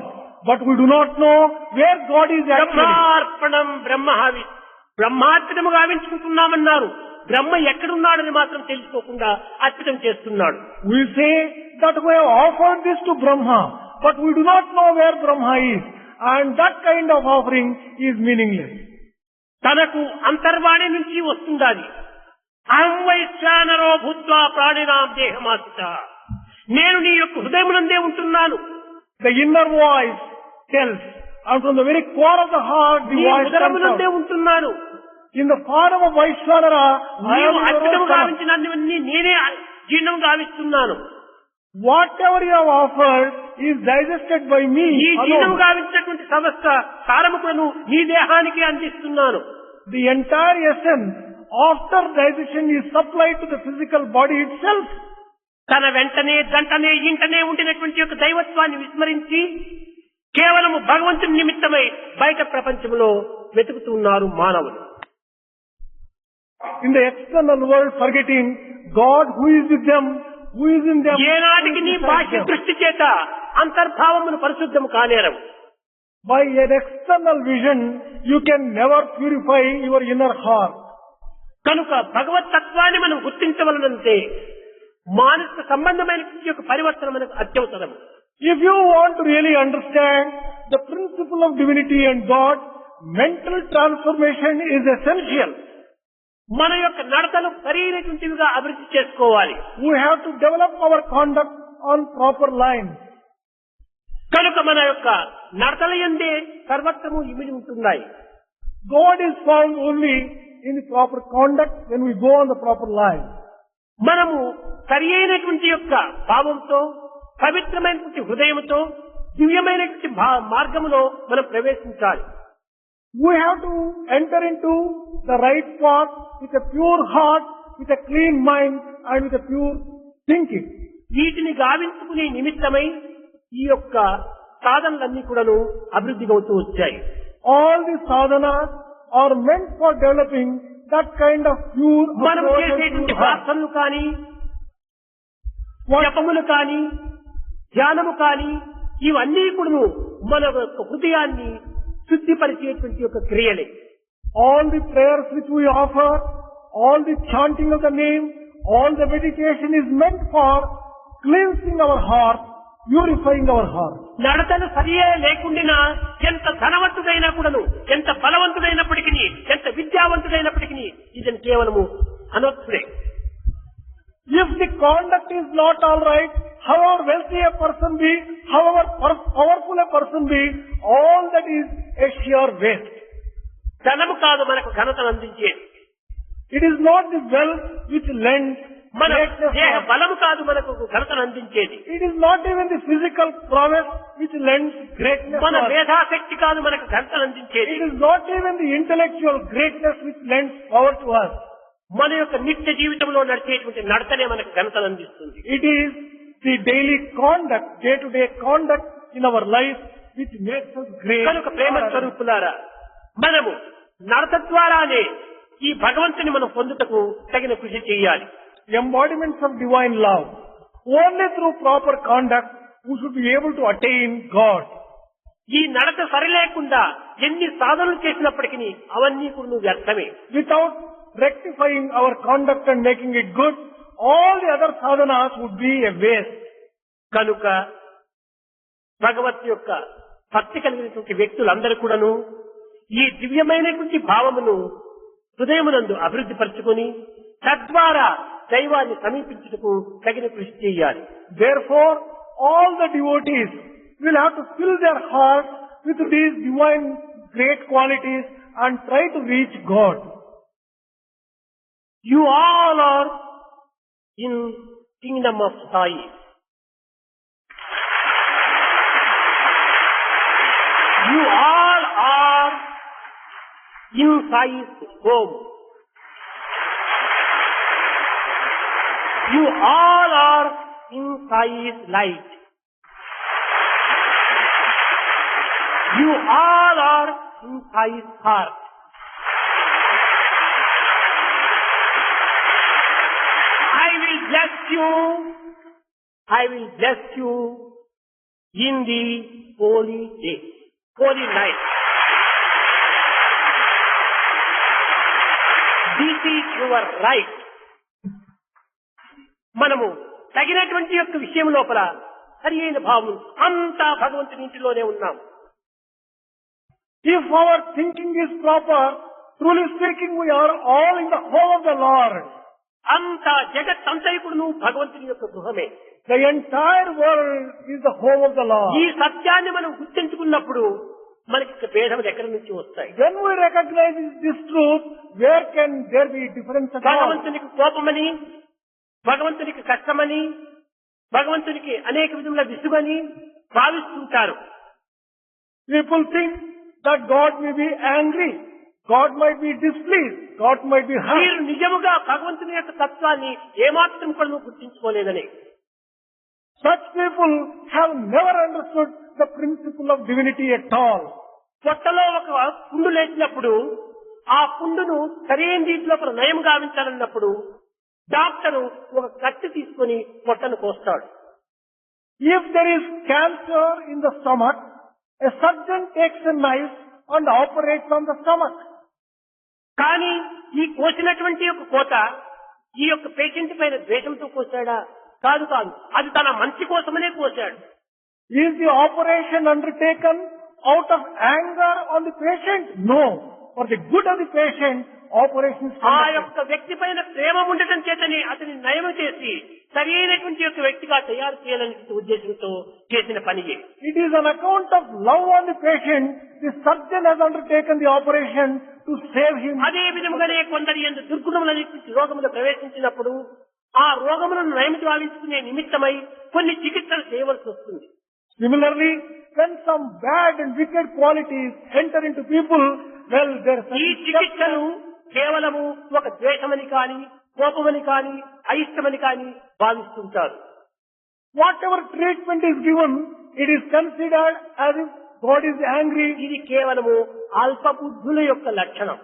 but we do not know where God is actually. బ్రహ్మార్పణం బ్రహ్మహావి, బ్రహ్మార్పితము గావించుకుంటున్నామన్నారు, బ్రహ్మ ఎక్కడున్నాడని మాత్రం తెలుసుకోకుండా అర్పితం చేస్తున్నాడు. We say that we have offered this to Brahma, but we do not know where Brahma is, and that kind of offering is meaningless. తనకు అంతర్వాణి నుంచి వస్తుండాలి. అహం వైశ్వానరో భూత్వా ప్రాణినాం దేహమాశ్రిత, నేను నీ యొక్క హృదయమునందే ఉంటున్నాను. The inner voice tells, and from the very core of the heart the voice comes out. ఉంటున్నాను. In the form of Vaishwanara, I am అర్పితము గావించినన్ని నేనే జీర్ణం గావిస్తున్నాను. Whatever you have offered is digested by me. ఈ జీర్ణం గావించినటువంటి సమస్త సారమును నీ దేహానికి అందిస్తున్నాను. The entire essence after digestion is supplied to the physical body itself. తన వెంటనే గంటనే ఇంటనే ఉండినటువంటి యొక్క దైవత్వాన్ని విస్మరించి కేవలము భగవంతుని నిమిత్తమై బయట ప్రపంచంలో వెతుకుతున్నారు మానవులు. In the external world, forgetting God who is with them, who is in them. ఏనాటికి నీ బాహ్య దృష్టి చేత అంతర్భావమును పరిశుద్ధము కానేరవు. By an external vision, you can never purify your inner heart. కనుక భగవత్ తత్వాన్ని మనం గుర్తించవలనంటే మానసిక సంబంధమైన యొక్క పరివర్తన మనకు అత్యవసరము. If you want to really understand the principle of divinity and God, mental transformation is essential. మన యొక్క నడతలు సరైనటువంటివిగా అభివృద్ధి చేసుకోవాలి. We have to develop our conduct on proper lines. కనుక మన యొక్క నడతల యందే సర్వత్రము ఇమిడి ఉంటున్నాయి. God is found only in the proper conduct when we go on the proper line. మనము సరి అయినటువంటి యొక్క భావంతో, పవిత్రమైనటువంటి హృదయంతో, దివ్యమైనటువంటి మార్గములో మనం ప్రవేశించాలి. We have to enter into the right path with a pure heart, with a clean mind and with a pure thinking. వీటిని గావించుకునే నిమిత్తమై ఈ యొక్క సాధనలన్నీ కూడాను అభివృద్ధిగా అవుతూ వచ్చాయి. All the sadhanas are meant for developing that kind of pure మనం approach and చేసేటువంటి pure heart. ప్రార్థనలు కానీ, జపములు కానీ, ధ్యానము కానీ, ఇవన్నీ కూడాను మన యొక్క హృదయాన్ని శుద్ధిపరిచేటువంటి యొక్క క్రియలే. All the prayers which we offer, all the chanting of the name, all the meditation is meant for cleansing our heart, purifying our heart. నడతలు సరియే లేకుండా ఎంత ధనవంతుడైనా కూడాను, ఎంత బలవంతుడైనప్పటికీ, ఎంత విద్యావంతుడైనప్పటికీ ఇదని కేవలము అనర్థుడే. If the conduct is not all right, however wealthy a person be, however powerful a person be, all that is a sheer waste. ధనము కాదు మనకు ఘనతను అందించేది. It is not the wealth which lends మన greatness. దేహ బలము కాదు మనకు ఘనతను అందించేది. It is not even the physical prowess which lends greatness. మన to us. మేధాశక్తి కాదు మనకు ఘనతను అందించేది. It is not even the intellectual greatness which lends power to us. మన యొక్క నిత్య జీవితంలో నడిచేటువంటి నడతనే మనకు ఘనతను అందిస్తుంది. It is the daily conduct, day-to-day conduct in our life which makes us great. కనుక ప్రేమ స్వరూపులారా, మనము నడత ద్వారానే ఈ భగవంతుని మనం పొందుటకు తగిన కృషి చేయాలి. Embodiments of divine love. Only through proper conduct we should be able to attain God. ఈ నడత సరిలేకుండా ఎన్ని సాధనలు చేసినప్పటికీ అవన్నీ కూడా వ్యర్థమే. Without rectifying our conduct and making it good, all the other sadhanas would be a waste. కనుక భగవత్ యొక్క భక్తి కలిగినటువంటి వ్యక్తులందరూ కూడాను ఈ దివ్యమైనటువంటి భావమును హృదయమునందు అభివృద్ధి పరచుకొని తద్వారా దైవాన్ని సమీపించుటకు తగిన కృషి చేయాలి. Therefore, all the devotees will have to fill their hearts with these divine great qualities and try to reach God. You all are in kingdom of Sai. You all are in Sai's home. You all are in Sai's light. You all are in Sai's heart. I will bless you. I will bless you in the holy day, holy night. This is your right. మనము తగినటువంటి యొక్క విషయం లోపల సరి అయిన భావం అంతా భగవంతుని ఇంటిలోనే ఉన్నాం. If our thinking is proper, truly speaking, we are all in the home of the Lord. అంతా జగత్ అంతైకుడును భగవంతుని యొక్క గృహమే. The entire world is the home of the Lord. ఈ సత్యాన్ని మనం గుర్తించుకున్నప్పుడు మనకి భేదములు ఎక్కడి నుంచి వస్తాయి? When we recognize this truth, where can there be difference at all? భగవంతునికి కోపమని, భగవంతునికి కష్టమని, భగవంతునికి అనేక విధముల విసుగని భావిస్తుంటారు. People think that God may be angry, God might be displeased, God might be hurt. మీరు నిజముగా భగవంతుని యొక్క తత్వాన్ని ఏమాత్రం కూడా గుర్తించుకోలేదని. Such people have never understood the principle of divinity at all. పొట్టలో ఒక పుండు లేచినప్పుడు ఆ పుండును సరైన రీతిలో నయం గావించాలన్నప్పుడు డాక్టరు ఒక కత్తి తీసుకొని పొట్టను కోస్తాడు. If there is cancer in the stomach, a surgeon takes a knife and operates on the stomach. కానీ ఈ కోసినటువంటి యొక్క కోత ఈ యొక్క పేషెంట్ పైన ద్వేషంతో కోసాడా? కాదు కాదు, అది తన మంచి కోసమనే కోసాడు. Is the operation undertaken out of anger on the patient? No. For the good of the patient, operation is ఆ conducted. యొక్క వ్యక్తి పైన ప్రేమ ఉండటం చేతని అతని నయం చేసి సరైనటువంటి యొక్క వ్యక్తిగా తయారు చేయాలనే ఉద్దేశంతో చేసిన పనియే. It is on account of love on the patient, the surgeon has undertaken the operation to save him. అదే విధముగానే కొందరి యందు దుర్గుణములనేటువంటి రోగములు ప్రవేశించినప్పుడు ఆ రోగములను నయం గావించుకునే నిమిత్తమై కొన్ని చికిత్సలు చేయవలసి వస్తుంది. Similarly, when some bad and wicked qualities enter into people, well, there are ఈ certain చికిత్సను కేవలము ఒక ద్వేషమని కాని కోపమని కాని అయిష్టమని కాని భావిస్తుంటారు. whatever treatment is given, it is considered as if God is angry. ఇది కేవలము అల్పబుద్ధుల యొక్క లక్షణం.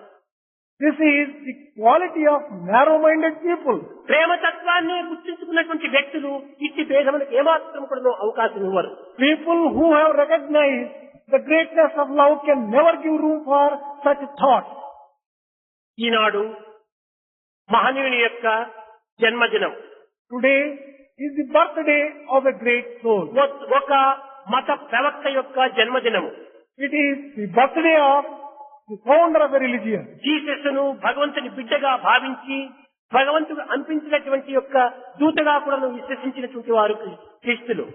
This is the quality of narrow-minded people. ప్రేమతత్వాన్ని గుర్తించుకున్నటువంటి వ్యక్తులు ఇట్టి భేదములకు ఏమాత్రం కూడా అవకాశం ఇవ్వరు. People who have recognized the greatness of love can never give room for such thoughts. ఈనాడు మహనీయుని యొక్క జన్మదినం. Today is the birthday of a great soul. ఒక మత ప్రవక్త యొక్క జన్మదినము. It is the birthday of the founder of a religion. జీసస్ను భగవంతుని బిడ్డగా భావించి భగవంతుడు అనిపించినటువంటి యొక్క దూతగా కూడా విశ్వసించినటువంటి వారు క్రీస్తులు.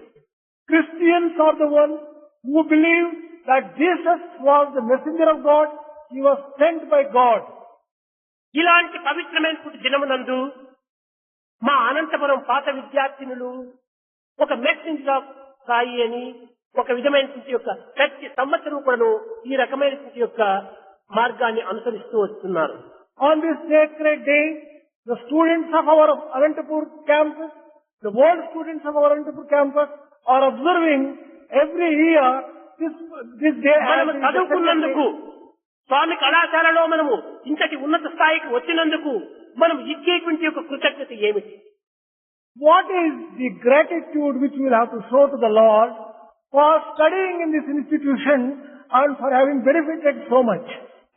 Christians are the ones who believe that Jesus was the messenger of God. He was sent by God. ఇలాంటి పవిత్రమైనటువంటి దినమునందు మా అనంతపురం పాత విద్యార్థినులు ఒక మెసేంజర్ ఆఫ్ సాయి అని ఒక విధమైనటువంటి యొక్క ప్రతి సంవత్సరం కూడా ఈ రకమైనటువంటి యొక్క మార్గాన్ని అనుసరిస్తూ వస్తున్నారు. On this sacred day, the students of our Anantapur campus, the world students of our Anantapur campus are observing every year this day as మనము the చదువుకున్నందుకు sacred day. స్వామి కళాశాలలో మనము ఇంతటి ఉన్నత స్థాయికి వచ్చినందుకు మనం ఇచ్చేటువంటి యొక్క కృతజ్ఞత ఏమిటి? What is the gratitude which we will have to show to the Lord for studying in this institution and for having benefited so much?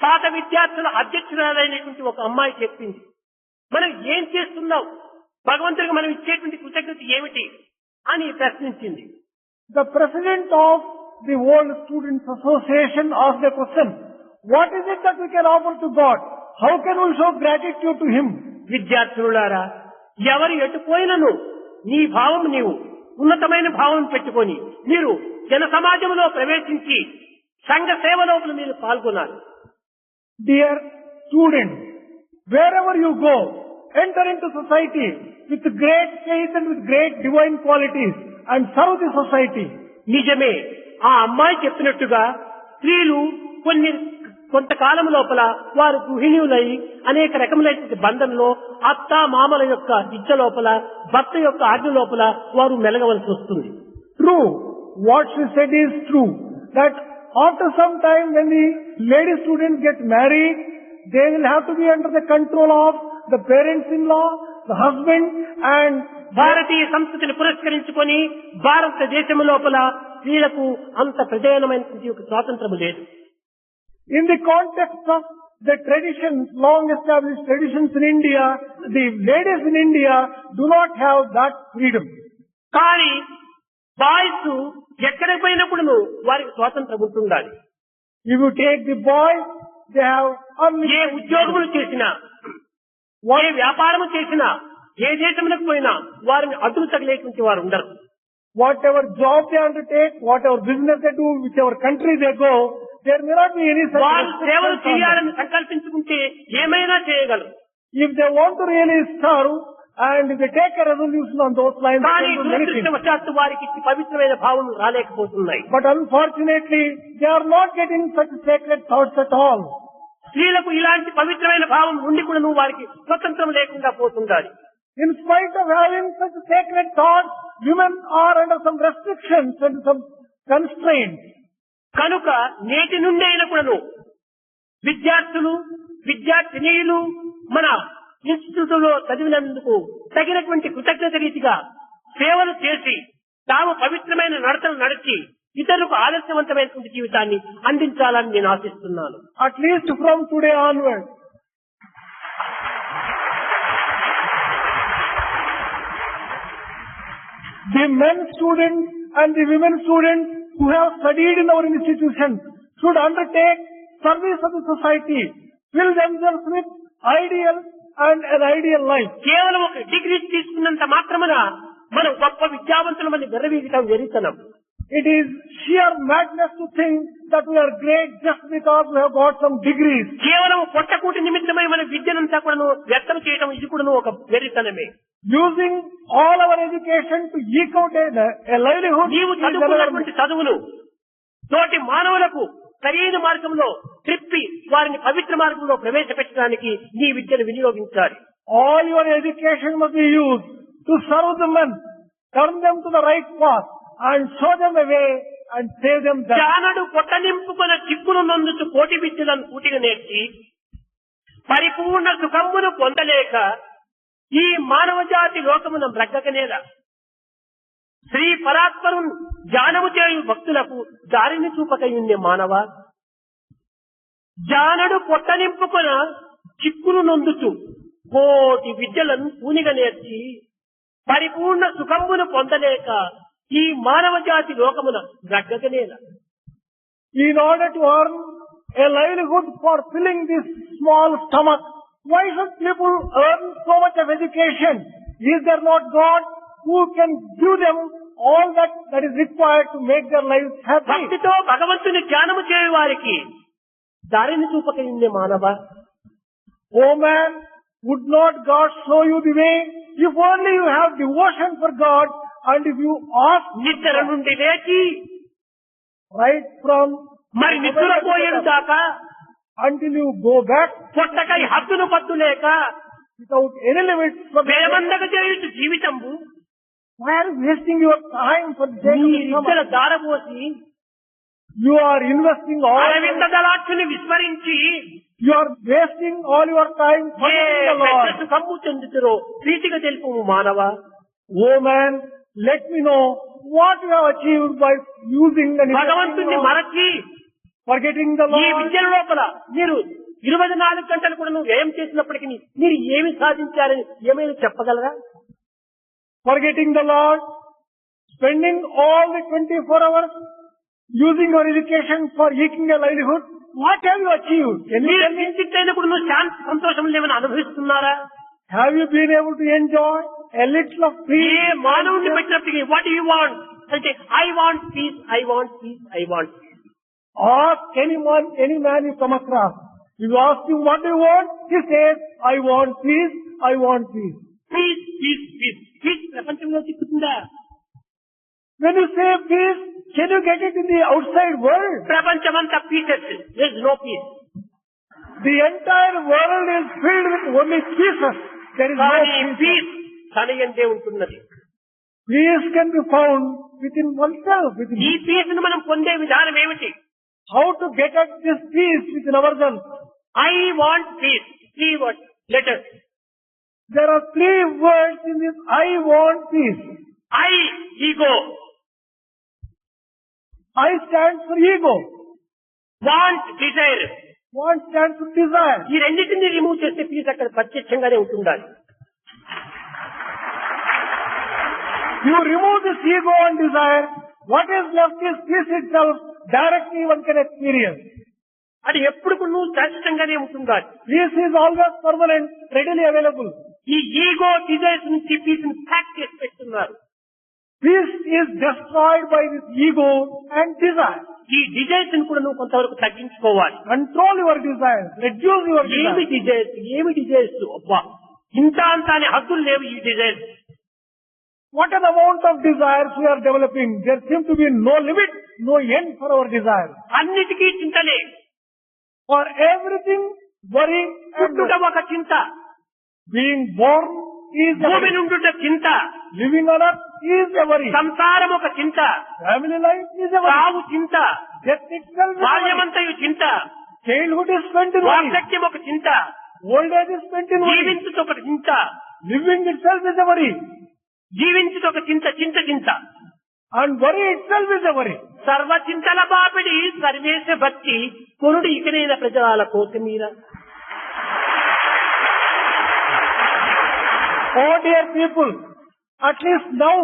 పాత విద్యార్థుల అధ్యక్షురాలైనటువంటి ఒక అమ్మాయి చెప్పింది, మనం ఏం చేస్తున్నాం, భగవంతుడికి మనం ఇచ్చేటువంటి కృతజ్ఞత ఏమిటి అని ప్రశ్నించింది. The president of the World Students Association asked a question. What is it that we can offer to God? How can we show gratitude to Him? విద్యార్థులారా, ఎవరు ఎటుపోయినను నీ భావం నీవు ఉన్నతమైన భావం పెట్టుకొని మీరు జన సమాజంలో ప్రవేశించి సంఘ సేవ లోపల మీరు పాల్గొనాలి. Dear students, wherever you go, enter into society with great faith and with great divine qualities and serve the society. నిజమే, ఆ అమ్మాయి చెప్పినట్టుగా స్త్రీలు కొంతకాలం లోపల వారు గృహిణులై అనేక రకములైన బంధంలో అత్త మామల యొక్క ఇచ్చ లోపల భర్త యొక్క ఆజ్ఞ లోపల వారు మెలగవలసి వస్తుంది. True, what she said is true, that after some time when the lady students get married, they will have to be under the control of the parents-in-law, the husband, and భారతీయ సంస్కృతిని పురస్కరించుకొని భారతదేశం లోపల స్త్రీలకు అంత ప్రధానమైనటువంటి ఒక స్వాతంత్రము లేదు. in the context of the traditions, long established traditions in India, the ladies in India do not have that freedom. కానీ బాయ్స్ ఎక్కడికి పోయినప్పుడు వారికి స్వాతంత్రం ఉంటుండాలి. If you take the boys, they have ఏ ఉద్యోగములు చేసినా, ఏ వ్యాపారము చేసినా, ఏ దేశములకు పోయినా వారిని అడ్డు తగిలేటువంటి వారు ఉండరు. whatever job they undertake, whatever business they do, whichever country they go, there may not be any such వారు సేవలు restrictions on them. చేయాలని సంకల్పించుకుంటే ఏమైనా చేయగలరు. If they want to really serve and if they take a resolution on those lines, they కానీ can do many things. దురదృష్టవశాత్తు వారికి ఇట్టి పవిత్రమైన భావం రాలేకపోతున్నాయి. But unfortunately, they are not getting such sacred thoughts at all. స్త్రీలకు ఇలాంటి పవిత్రమైన భావం ఉండి కూడా వారికి స్వతంత్రం లేకుండా పోతుండాలి. In spite of having such sacred thoughts, women are under some restrictions and some constraints. కనుక నేటి నుండి అయినా కూడాను విద్యార్థులు విద్యార్థినీయులు మన ఇన్స్టిట్యూట్ లో చదివినందుకు తగినటువంటి కృతజ్ఞత రీతిగా సేవలు చేసి తాము పవిత్రమైన నడతలు నడిచి ఇతరులకు ఆదర్శవంతమైనటువంటి జీవితాన్ని అందించాలని నేను ఆశిస్తున్నాను. At least from today onward. The men students and the women students who have studied in our institution should undertake service of the society, fill themselves with ideal and an ideal life. కేవలం ఒక degree తీసుకున్నంత మాత్రమున మనం గొప్ప విద్యావంతులమని విర్రవీగటం వెరితనం. It is sheer madness to think that we are great just because we have got some degrees. కేవలం పొట్టకూటి నిమిత్తమై మన విద్యనంతా కూడా వ్యర్థం చేయడం ఇది కూడా ఒక వెరితనమే. Using all our education to eke out a livelihood. నీవు చదువుకున్నటువంటి చదువును తోటి మానవులకు సరైన మార్గంలో త్రిప్పి వారిని పవిత్ర మార్గంలో ప్రవేశపెట్టడానికి నీ విద్యను వినియోగించాలి. All your education must be used to serve the men, turn them to the right path and show them a way and save them. జానడు పొట్ట నింపుకున్న చిక్కును నందుతూ కోటి విద్యలను కూటిగా నేర్చి పరిపూర్ణ సుఖమును పొందలేక ఈ మానవ జాతి లోకమున బ్రగ్గకనేలా శ్రీ పరాత్పరు జ్ఞానము చేయు భక్తులకు దారిని చూపకయుండే మానవ జానడు పొట్ట నింపుకున్న చిక్కును నొందుతూ కోటి విద్యలను పూనిగా నేర్చి పరిపూర్ణ సుఖమును పొందలేక ఈ మానవ జాతి లోకమున బ్రగ్గకనేలా. In order to earn a livelihood for filling this small stomach, why should people earn so much of education? Is there not God who can give them all that is required to make their lives happy? భక్తితో భగవంతుని ధ్యానము చేయు వారికి దారిని చూపకయుండే మానవ. Oh man, would not God show you the way? If only you have devotion for God and if you ask నిద్ర నుండి లేచి right from మరి నిద్రపోయేడు దాకా until you go back పొట్టకై హద్దును పద్దు లేక without any limits from వేమందక చేయుచు జీవితంబు why are you wasting your time for the sake of నీ నిద్ర someone? దారపోసి You are investing all Aravinda దళాక్షుని విస్మరించి you are wasting all your time A forgetting the పెద్ద Lord. సుఖము చెందుతురో ప్రీతిగా తెలుపు మానవ. Oh man, let me know what you have achieved by using and భగవంతుని investing మరచి forgetting the ఈ Lord. విద్యల లోపల మీరు 24 గంటలు కూడా నువ్వు వ్యయం చేసినప్పటికీ మీరు ఏమి సాధించారని ఏమైనా చెప్పగలరా? Forgetting the Lord, spending all the 24 hours using your education for eking a livelihood, what have you achieved? Can you మీరు tell me? కించిత్తైనా కూడా నువ్వు శాంతి సంతోషం లేవని అనుభవిస్తున్నారా? Have you been able to enjoy a little of A peace? మానవుని పెట్టినప్పటికీ what you want అంటే I want peace, I want peace, I want peace. Ask anyone, any man you come across. If you ask him what do you want, he says, I want peace, I want peace. Peace peace peace peace ప్రపంచంలో చిక్కుతుందా? When you say peace, can you get it in the outside world? ప్రపంచమంతా pieces, there is no peace. The entire world is filled with only pieces. There is no కానీ peace. Piece తన యందే ఉంటున్నది. Peace can be found within oneself. Within ఈ piece ను మనం పొందే విధానం ఏమిటి? how to get at this peace within ourselves. I want peace, 3 words, letters. There are 3 words in this I want peace. I ego, I stands for ego. Want desire. Want stands for desire. ఈ రెండింటిని remove చేస్తే piece అక్కడ ప్రత్యక్షంగానే ఉంటుండాలి. You remove this ego and desire, what is left is peace itself, directly one can experience. అది ఎప్పుడు నువ్వు శాశ్వతంగానే ఉంటుండాలి. Peace is always permanent, readily available. ఈ ఈగో డిజైర్స్ నుంచి పీస్ ని ప్యాక్ చేసి పెడుతున్నారు. Peace is destroyed by this ego and desire. ఈ డిజైర్స్ ని కూడా నువ్వు కొంతవరకు తగ్గించుకోవాలి. Control your desires, reduce your ఏమి desires. డిజైర్స్, ఏమి డిజైర్స్, అబ్బా ఇంత అంత అనే హద్దులు లేవు ఈ desires. What an amount of desires we are developing. There seems to be no limit, no end for our desires. అన్నిటికీ చింతలే. For everything, worry and పుట్టుట ఒక చింత, being born is a భూమి worry. నుండుట చింత, Living on earth is a worry. సంసారం ఒక చింత, Family life is a worry. సావు చింత, Death itself is a worry. బాల్యమంతయు చింత, Childhood is spent in worry. వార్ధక్యం ఒక చింత, Old age is spent in worry. జీవించుట ఒక చింత, Living itself is a worry. జీవించుట ఒక చింత, చింత చింత. And worry itself is a worry. సర్వ చింతల బాపిడి సర్వేశ భక్తి కొనుడు ఇకనైన ప్రజల కోసమీర. Oh dear people, at least now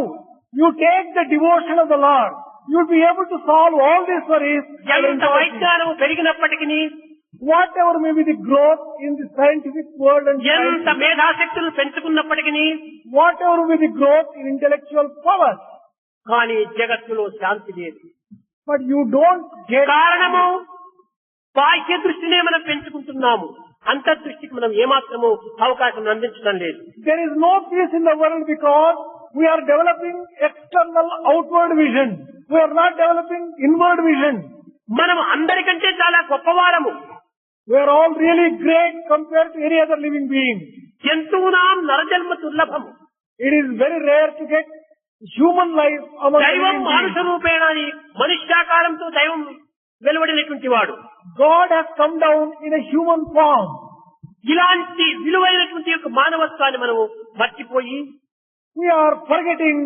you take the devotion of the Lord. You'll be able to solve all these worries. ఎంత వైజ్ఞానం పెరిగినప్పటికీ whatever may be the growth in the scientific world and ఎంత science, మేధాశక్తులు పెంచుకున్నప్పటికీ whatever may be the growth in intellectual power, కానీ జగత్తులో శాంతి లేదు. but you don't get కారణము బాహ్య దృష్టినే మనం పెంచుకుంటున్నాము, అంతర్దృష్టికి మనం ఏమాత్రము అవకాశం అందించడం లేదు. there is no peace in the world because we are developing external outward vision. We are not developing inward vision. మనం అందరికంటే చాలా గొప్పవారము. We are all really great compared to any other living being. జంతువునాం నరజన్మ దుర్లభము. It is very rare to get human life among the దైవం living మానుష beings. రూపేణ అని మనుష్యాకారంతో దైవం వెలువడినటువంటి వాడు. God has come down in a human form. ఇలాంటి విలువైనటువంటి యొక్క మానవత్వాన్ని మనము మర్చిపోయి We are forgetting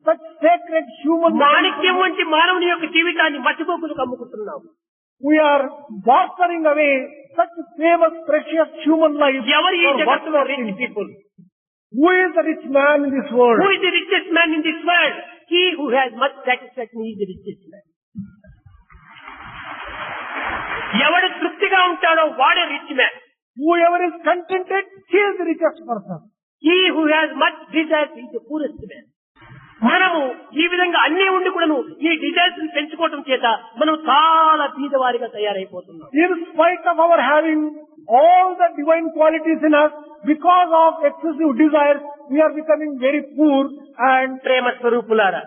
such sacred human Manikyam life. వంటి మానవుని యొక్క జీవితాన్ని మట్టిపోకులకు అమ్ముకుంటున్నాము. We are bartering away such famous, precious human life. ఎవరు ఈ for జగత్తులో worthless rich things. People? Who is the rich man in this world? Who is the richest man in this world? He who has much satisfaction is the richest man. ఎవడు తృప్తిగా ఉంటాడో వాడే rich man. Whoever is contented, he is the richest person. He who has much desire is the poorest man. మనము ఈ విధంగా అన్ని ఉండి కూడాను ఈ డిజైర్స్ పెంచుకోవటం చేత మనం చాలా బీదవారిగా తయారైపోతున్నాం. In spite of our having all the divine qualities in us, because of excessive desires, we are becoming very poor and ప్రేమ స్వరూపులారా,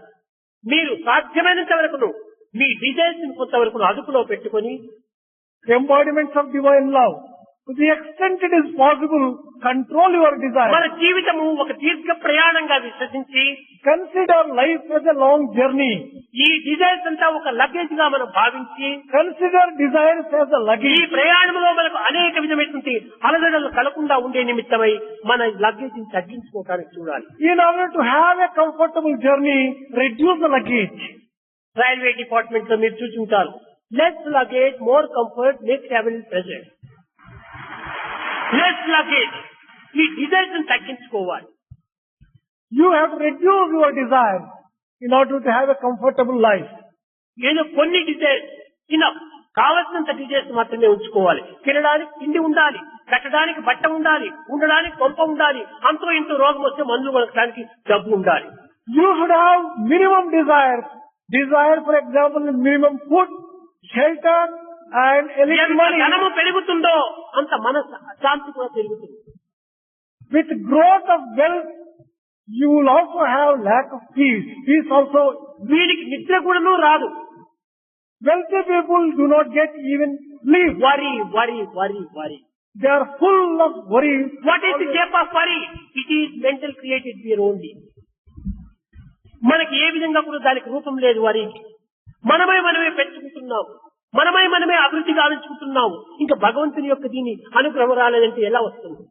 మీరు సాధ్యమైనంత వరకును మీ డిజైర్స్ కొంతవరకు అదుపులో పెట్టుకొని embodiments of divine love. To the extent it is possible, control your మన desire. జీవితము ఒక దీర్ఘ ప్రయాణంగా విశ్వసించి Consider life as a long journey. ఈ డిజైర్స్ అంతా ఒక లగేజ్ గా మనం భావించి Consider desires as a ఈ luggage. ప్రయాణంలో మనకు అనేక విధమైనటువంటి అలజడలు కలగకుండా ఉండే నిమిత్తమై మన లగేజ్ ని తగ్గించుకోవడానికి చూడాలి. In order to have a comfortable journey, reduce the luggage. Railway department లో మీరు చూసుంటారు, less luggage more comfort make travel present. Less luggage, ఈ డిజైర్స్ ని తగ్గించుకోవాలి. You have to reduce your desires in order to have a comfortable life. ఏదో కొన్ని desires చిన్న కావలసినంత డిజైర్స్ మాత్రమే ఉంచుకోవాలి. తినడానికి తిండి ఉండాలి, కట్టడానికి బట్ట ఉండాలి, ఉండడానికి కొంప ఉండాలి, అంతో ఇంతో రోగం వస్తే మందులు కొనడానికి డబ్బు ఉండాలి. You should have minimum desires. Desire, for example, is minimum food, shelter, and a little ఎంత money. ధనము పెరుగుతుందో అంత మన శాంతి కూడా పెరుగుతుంది. With growth of wealth, you will also have lack of peace. Peace also. వీడికి నిద్ర కూడాను రాదు. Wealthy people do not get even sleep. వరి వరి వరి వరి. They are full of worries. What is the shape of worry? It is mental created fear only. మనకి ఏ విధంగా కూడా దానికి రూపం లేదు వరికి. మనమే పెంచుకుంటున్నాము, మనమే అభివృద్ధి గావించుకుంటున్నాము. ఇంకా భగవంతుని యొక్క దీని అనుగ్రహం రాలేదంటే ఎలా వస్తుంది?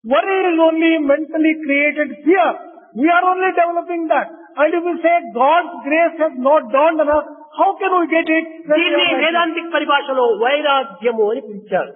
Worry is only mentally created fear. We are only developing that. And if we say God's grace has not dawned on us, how can we get it? దీన్ని వేదాంతిక పరిభాషలో వైరాగ్యము అని పిలిచారు.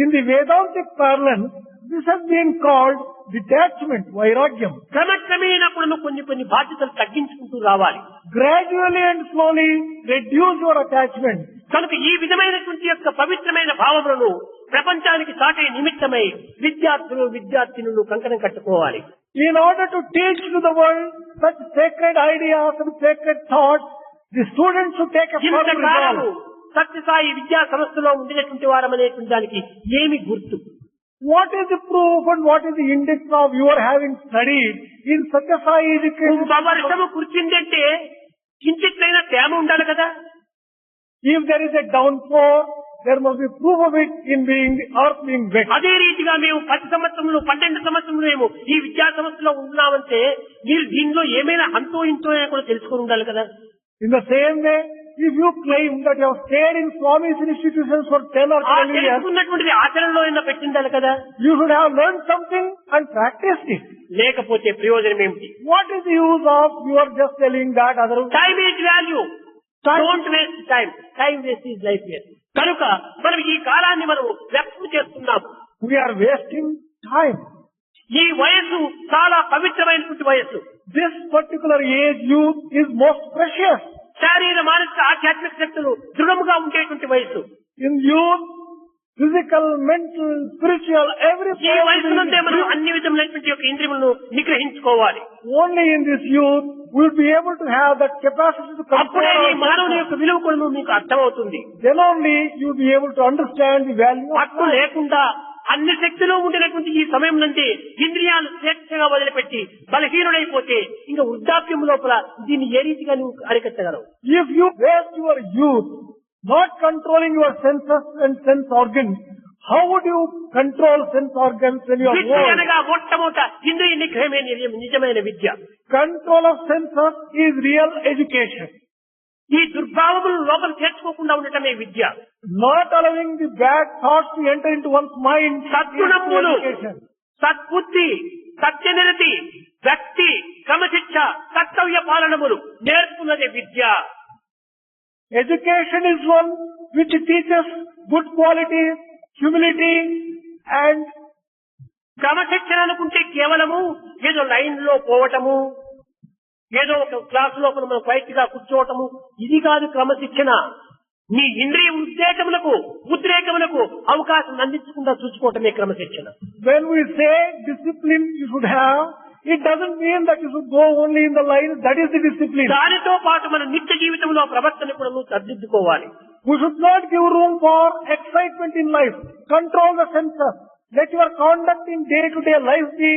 In the Vedantic parlance, this has been called detachment, vairagyam. క్రమక్రమేణా కూడా కొన్ని బాధ్యతలు తగ్గించుకుంటూ రావాలి. Gradually and slowly reduce your attachment. కనుక ఈ విధమైనటువంటి యొక్క పవిత్రమైన భావములను ప్రపంచానికి చాటే నిమిత్తమై విద్యార్థినులు కంకణం కట్టుకోవాలి. In order to teach to the world such sacred ideas and sacred thoughts, the students should take a firm ఇంతకాలము resolve. సత్యసాయి విద్యా సంస్థలో ఉండినటువంటి వారమనేటువంటి దానికి ఏమి గుర్తు? What is the proof and what is the index of your having studied in Satyasai education? వర్షము కురిచిందంటే కించిట్లైనా తేమ ఉండాలి కదా. If there is a downpour, there must be proof of it in being the earth being wet. అదే రీతిగా మేము 10 సంవత్సరములు 12 సంవత్సరములు మేము ఈ విద్యా సంస్థలో ఉన్నామంటే మీరు దీనిలో ఏమైనా అంతో ఇంతో కూడా తెలుసుకుని ఉండాలి కదా. In the same way, if you claim that you have stayed in Swami's institutions for 10 or ఆ 12 years, తెలుసుకున్నటువంటిది ఆచరణలో అయినా పెట్టిండాలి కదా. you should have learned something and practiced it. లేకపోతే ప్రయోజనం ఏమిటి? What is the use of you are just telling that other? Time is value. Don't waste time. Time waste is life waste. కనుక మనం ఈ కాలాన్ని మనం వ్యర్థం చేస్తున్నాము. We are wasting time. ఈ వయస్సు చాలా పవిత్రమైనటువంటి వయస్సు. This particular age youth is most precious. శారీర మానసిక ఆధ్యాత్మిక శక్తులు దృఢముగా ఉండేటువంటి వయస్సు. In youth, physical, mental, spiritual, every ఈ వయసునందే మనం అన్ని విధములైనటువంటి యొక్క ఇంద్రియములను నిగ్రహించుకోవాలి. Only in this youth we will be able to have that capacity to అప్పుడే control ఈ మానవుని యొక్క విలువ కూడా మీకు అర్థమవుతుంది. Then only you will be able to understand the value of పట్టు లేకుండా అన్ని శక్తిలో ఉండినటువంటి ఈ సమయం నుండి ఇంద్రియాలు స్వేచ్ఛగా వదిలిపెట్టి బలహీనుడైపోతే ఇంకా వృద్ధాప్యం లోపల దీన్ని ఏ రీతిగా నువ్వు అరికట్టగలవు? If you waste your youth not controlling your senses and sense organs, how would you control sense organs when you are Vidya old? అనగా మొట్టమొదట ఇంద్రియ నిగ్రహమే నిజమైన విద్య. Control of senses is real education. ఈ దుర్భావములను లోపల చేర్చుకోకుండా ఉండటమే విద్య. Not allowing the bad thoughts to enter into one's mind is సద్గుణములు, education. సద్బుద్ధి, సత్యనిరతి, భక్తి, క్రమశిక్ష, కర్తవ్య పాలనములు నేర్పున్నదే విద్య. Education is one which teaches good qualities, humility and క్రమశిక్షణ అనుకుంటే కేవలము ఏదో లైన్ లో పోవటము, ఏదో ఒక క్లాసు లోపల మనం క్వైట్ గా కూర్చోవటము, ఇది కాదు క్రమశిక్షణ. నీ ఇంద్రియ ఉద్రేకములకు అవకాశం అందించకుండా చూసుకోవటమే క్రమశిక్షణ. when we say discipline you should have, it doesn't mean that you should go only in the line. That is the discipline. దానితో పాటు మన నిత్య జీవితంలో ప్రవర్తన కూడా నువ్వు సర్దిద్దుకోవాలి. We should not give room for excitement in life. Control the senses. Let your conduct in day-to-day life be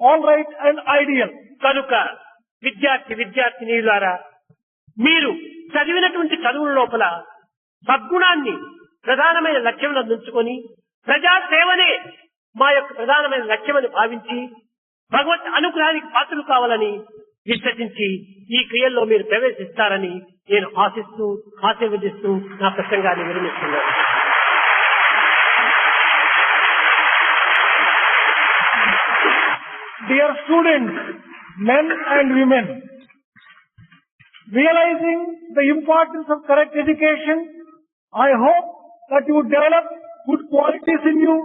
all right and ideal. కనుక విద్యార్థినీయులారా, మీరు చదివినటువంటి చదువుల లోపల సద్గుణాన్ని ప్రధానమైన లక్ష్యం అందించుకొని ప్రజాసేవనే మా యొక్క ప్రధానమైన లక్ష్యమని భావించి భగవత్ అనుగ్రహానికి పాత్రలు కావాలని విశ్వసించి ఈ క్రియల్లో మీరు ప్రవేశిస్తారని నేను ఆశీర్వదిస్తూ నా ప్రసంగాన్ని విరమిస్తున్నాను. Dear students, men and women, realizing the importance of correct education, I hope that you would develop good qualities in you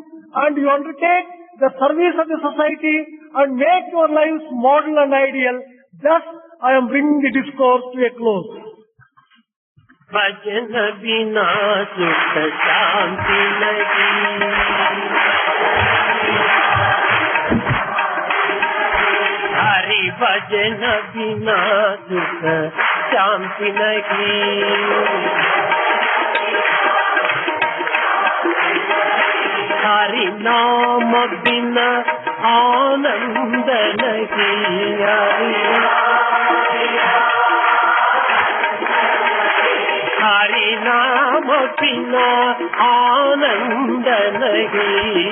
and you undertake the service of the society and make your lives model and ideal. Thus, I am bringing the discourse to a close. भजन बिना सुख शांति नहीं, हरि भजन बिना सुख शांति नहीं, हरि नाम बिना आनंद नहीं, हरि नाम बिना आनंद नहीं,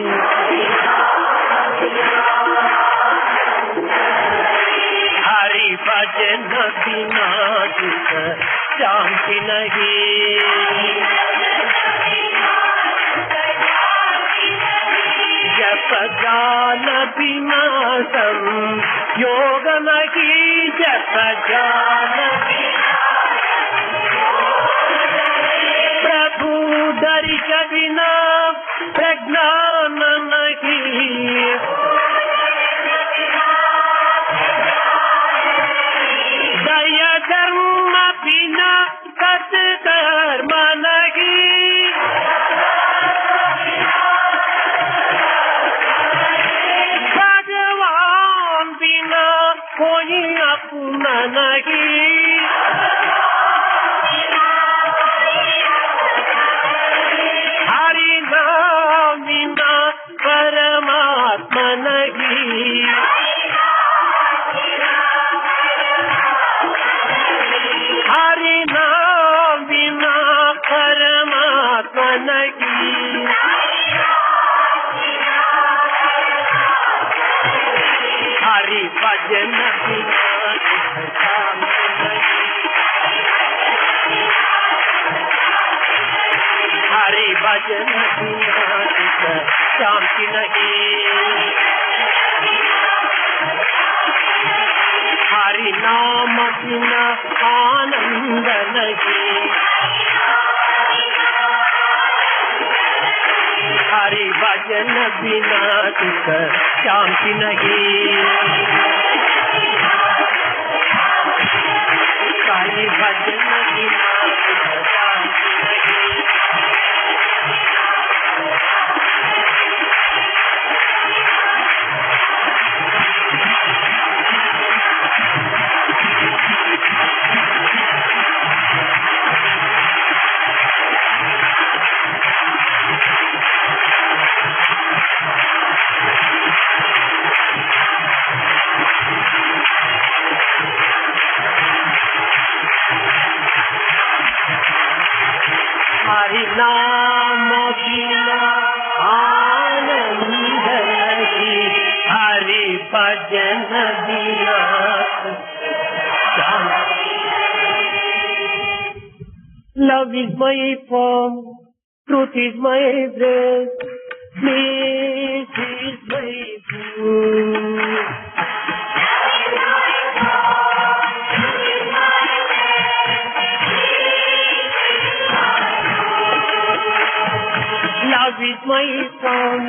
हरि भजन बिना सुख शांति नहीं, जप ज्ञान बिना योग नहीं, जप ज्ञान प्रभु दर्श बिना प्रज्ञान नहीं, दया धर्म बिना सत्कर्म नहीं, भगवान बिना कोई अपना नहीं, हरि नाम बिना परमात्मा नहीं, हरि नाम बिना परमात्मा नहीं, हरि भजन बिना हरि भजन बिना शांति नहीं, हरि नाम बिना आनंद नहीं, हरि भजन बिना सुख शांति नहीं, हरि भजन बिना सुख शांति नहीं, नाम बिना आनंद नहीं, हरि भजन बिना शांति। Love is my form, truth is my breath, peace is my food. Love is my form,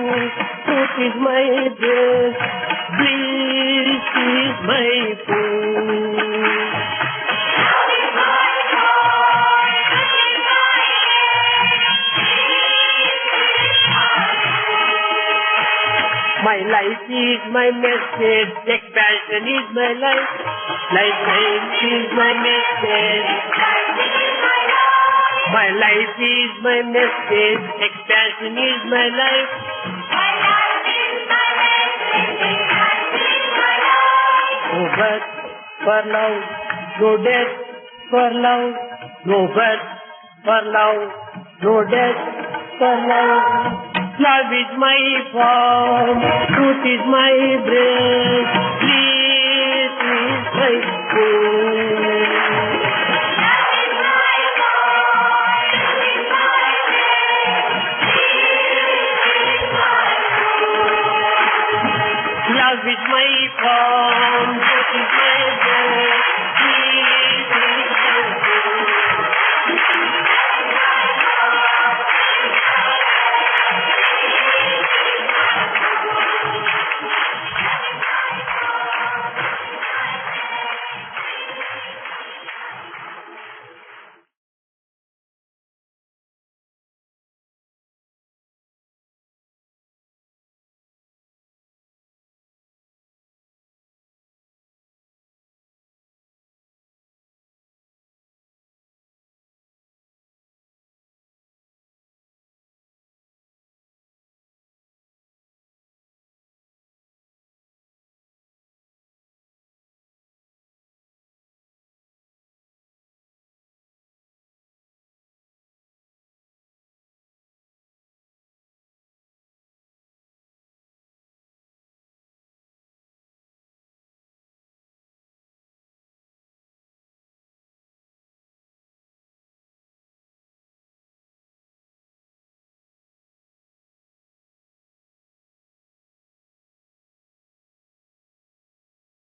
truth is my breath, bliss is my food. My life is my message, expansion is my life, lifetime is my message. My life is my message, expansion is my life. No birth for love, no death for love, no birth for love, no death for love. Love is my form, truth is my breath,